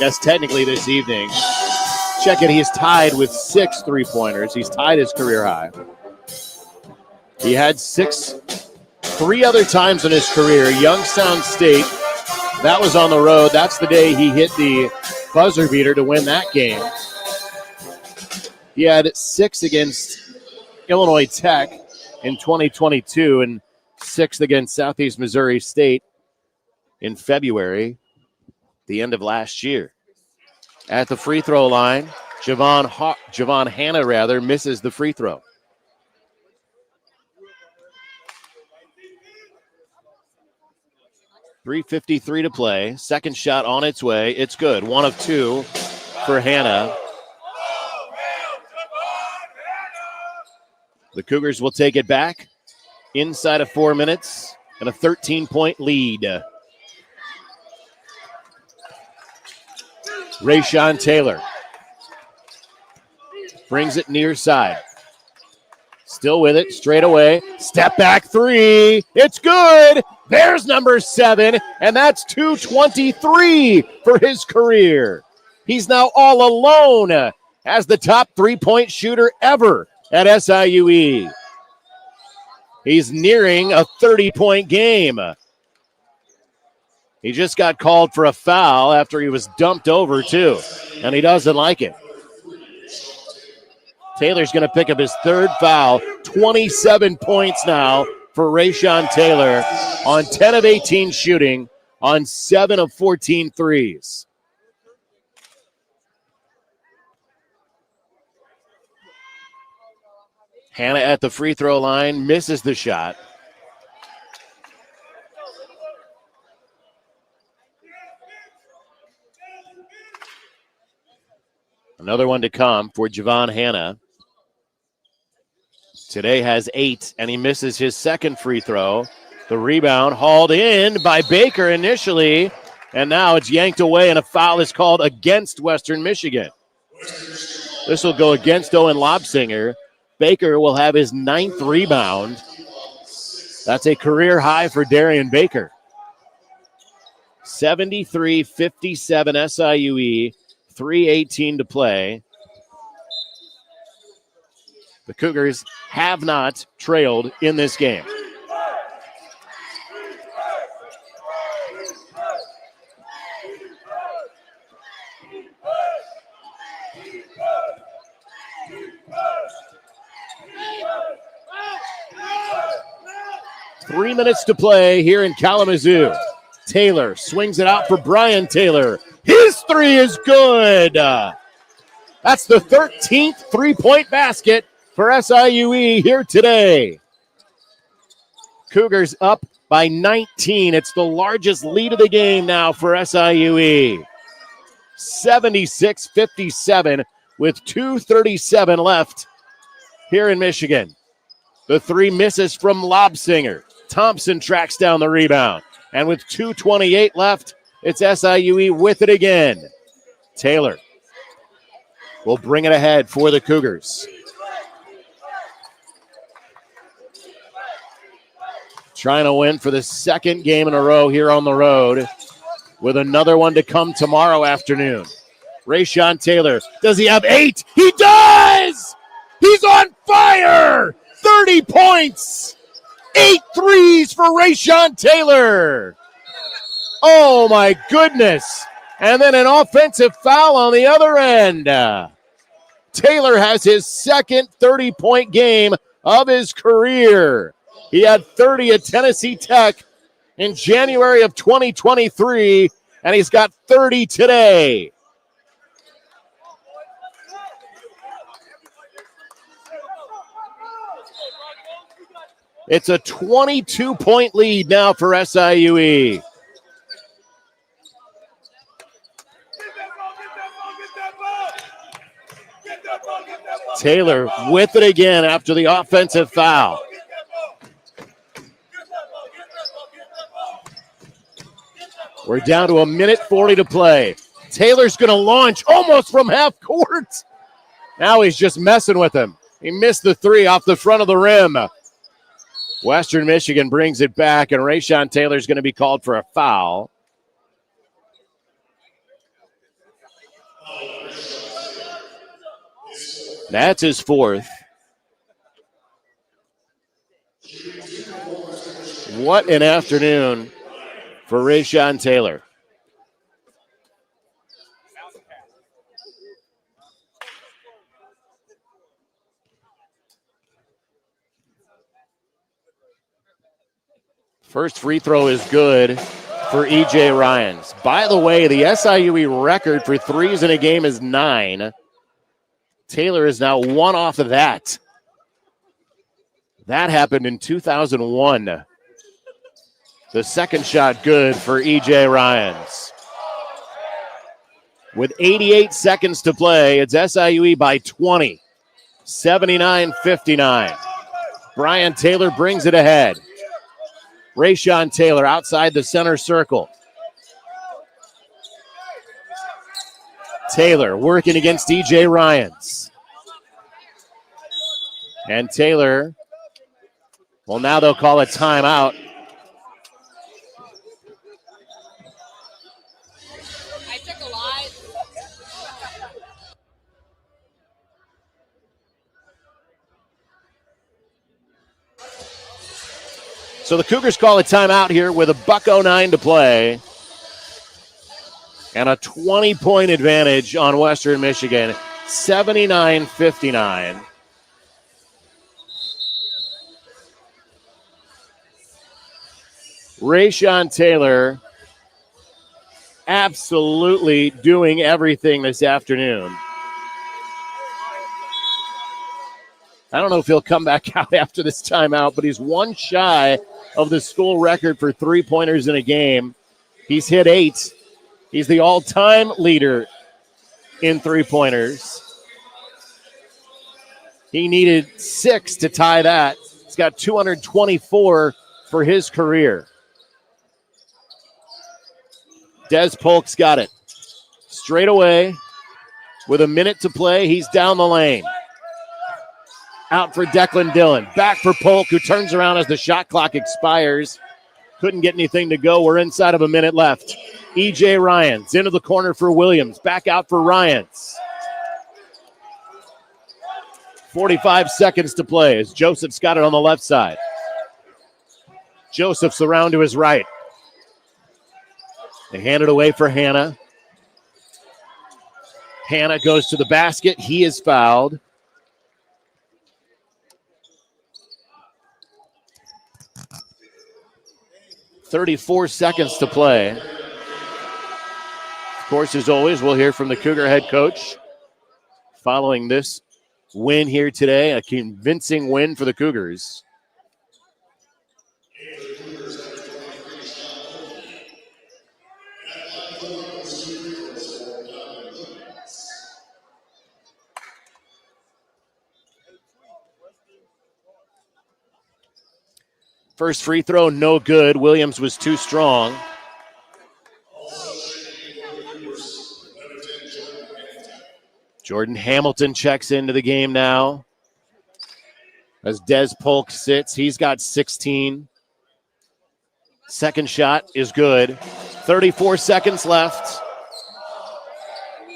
Yes, technically this evening. Check it, he's tied with 6 3-pointers. He's tied his career high. He had 6 3 other times in his career. Youngstown State, that was on the road. That's the day he hit the buzzer beater to win that game. He had 6 against Illinois Tech in 2022 and 6th against Southeast Missouri State in February, the end of last year. At the free throw line, Javon Hanna misses the free throw. .353 to play. Second shot on its way. It's good. 1 of 2 for Hanna. The Cougars will take it back inside of 4 minutes and a 13-point lead. Rayshawn Taylor brings it near side. Still with it, straight away. Step back 3. It's good. There's number 7, and that's 223 for his career. He's now all alone as the top 3-point shooter ever at SIUE. He's nearing a 30-point game. He just got called for a foul after he was dumped over, too, and he doesn't like it. Taylor's going to pick up his 3rd foul. 27 points now for Rayshawn Taylor on 10 of 18 shooting on 7 of 14 threes. Hanna at the free throw line misses the shot. Another one to come for Javon Hanna. Today has 8, and he misses his 2nd free throw. The rebound hauled in by Baker initially, and now it's yanked away, and a foul is called against Western Michigan. This will go against Owen Lobsinger. Baker will have his 9th rebound. That's a career high for Darian Baker. 73-57 SIUE, 3:18 to play. The Cougars have not trailed in this game. Three minutes to play here in Kalamazoo. Taylor swings it out for Brian Taylor. His 3 is good. That's the 13th three-point basket for SIUE here today. Cougars up by 19. It's the largest lead of the game now for SIUE. 76-57 with 2:37 left here in Michigan. The 3 misses from Lobsinger. Thompson tracks down the rebound. And with 2:28 left, it's SIUE with it again. Taylor will bring it ahead for the Cougars. Trying to win for the 2nd game in a row here on the road, with another one to come tomorrow afternoon. Rayshawn Taylor, does he have 8? He does! He's on fire! 30 points! 8 threes for Rayshawn Taylor. Oh, my goodness. And then an offensive foul on the other end. Taylor has his 2nd 30-point game of his career. He had 30 at Tennessee Tech in January of 2023, and he's got 30 today. It's a 22-point lead now for SIUE. Taylor with it again after the offensive foul. We're down to a minute 40 to play. Taylor's going to launch almost from half court. Now he's just messing with him. He missed the 3 off the front of the rim. Western Michigan brings it back, and Rayshawn Taylor's going to be called for a foul. That's his 4th. What an afternoon for Rayshawn Taylor. First free throw is good for E.J. Ryans. By the way, the SIUE record for threes in a game is 9. Taylor is now 1 off of that. That happened in 2001. The second shot good for E.J. Ryans. With 88 seconds to play, it's SIUE by 20. 79-59. Brian Taylor brings it ahead. Rayshon Taylor outside the center circle. Taylor working against E.J. Ryans. And Taylor, well, now they'll call a timeout. I took a lot. So the Cougars call a timeout here with $1:09 to play. And a 20-point advantage on Western Michigan, 79-59. Rayshon Taylor absolutely doing everything this afternoon. I don't know if he'll come back out after this timeout, but he's 1 shy of the school record for three-pointers in a game. He's hit 8. He's the all-time leader in three-pointers. He needed 6 to tie that. He's got 224 for his career. Des Polk's got it. Straight away, with a minute to play, he's down the lane. Out for Declan Dillon. Back for Polk, who turns around as the shot clock expires. Couldn't get anything to go. We're inside of a minute left. E.J. Ryans into the corner for Williams. Back out for Ryans. 45 seconds to play as Joseph's got it on the left side. Joseph's around to his right. They hand it away for Hannah. Hannah goes to the basket. He is fouled. .34 seconds to play. Of course, as always, we'll hear from the Cougar head coach following this win here today, a convincing win for the Cougars. First free throw, no good. Williams was too strong. Jordan Hamilton checks into the game now. As Des Polk sits, he's got 16. Second shot is good. 34 seconds left.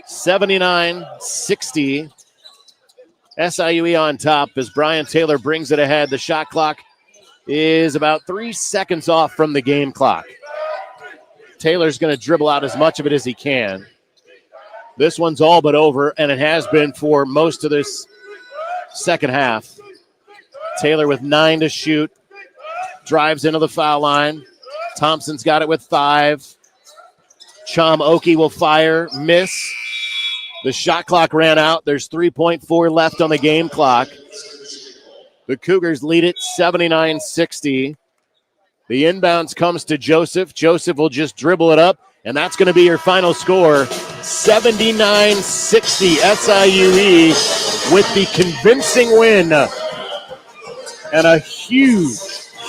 79-60. SIUE on top as Brian Taylor brings it ahead. The shot clock is about 3 seconds off from the game clock. Taylor's going to dribble out as much of it as he can. This one's all but over, and it has been for most of this second half. Taylor with 9 to shoot. Drives into the foul line. Thompson's got it with 5. Chom Oki will fire. Miss. The shot clock ran out. There's 3.4 left on the game clock. The Cougars lead it 79-60. The inbounds comes to Joseph. Joseph will just dribble it up, and that's going to be your final score. 79-60. SIUE with the convincing win. And a huge,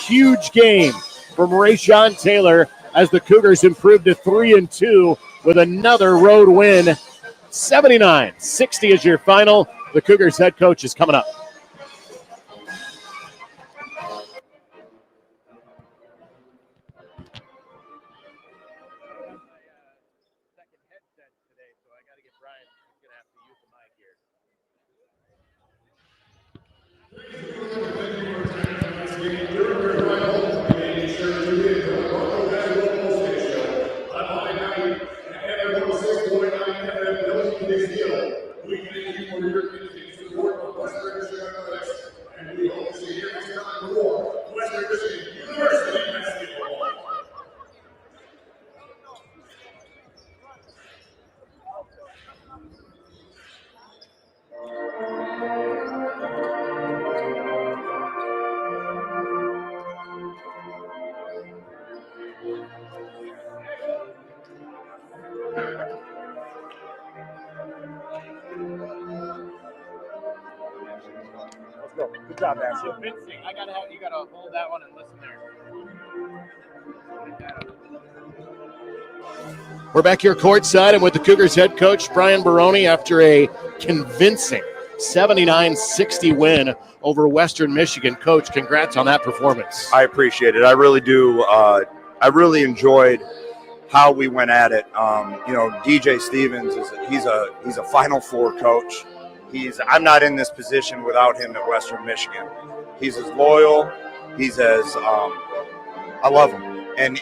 huge game from Rayshon Taylor as the Cougars improved to 3-2 with another road win. 79-60 is your final. The Cougars head coach is coming up. Let's go. Good job, man. Convincing. You gotta hold that one and listen there. We're back here courtside and with the Cougars head coach Brian Baroni after a convincing 79-60 win over Western Michigan. Coach, congrats on that performance. I appreciate it. I really do. I really enjoyed how we went at it. DJ Stevens he's a Final Four coach. I'm not in this position without him at Western Michigan. He's as loyal. He's as I love him, and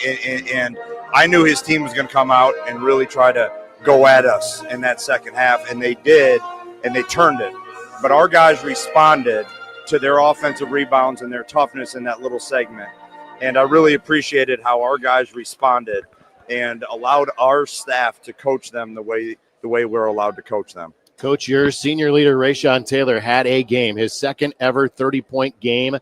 I knew his team was going to come out and really try to go at us in that second half, and they did, and they turned it. But our guys responded to their offensive rebounds and their toughness in that little segment, and I really appreciated how our guys responded and allowed our staff to coach them the way we're allowed to coach them. Coach, your senior leader, Rayshawn Taylor, had a game, his second ever 30-point game,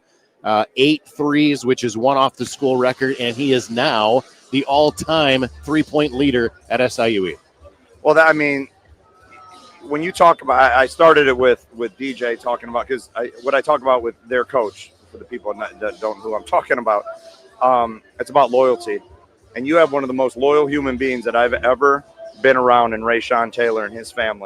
8 threes, which is one off the school record, and he is now the all-time three-point leader at SIUE. Well, when you talk about, I started it with DJ talking about, because what I talk about with their coach, for the people that don't know who I'm talking about, it's about loyalty. And you have one of the most loyal human beings that I've ever been around in Rayshawn Taylor and his family.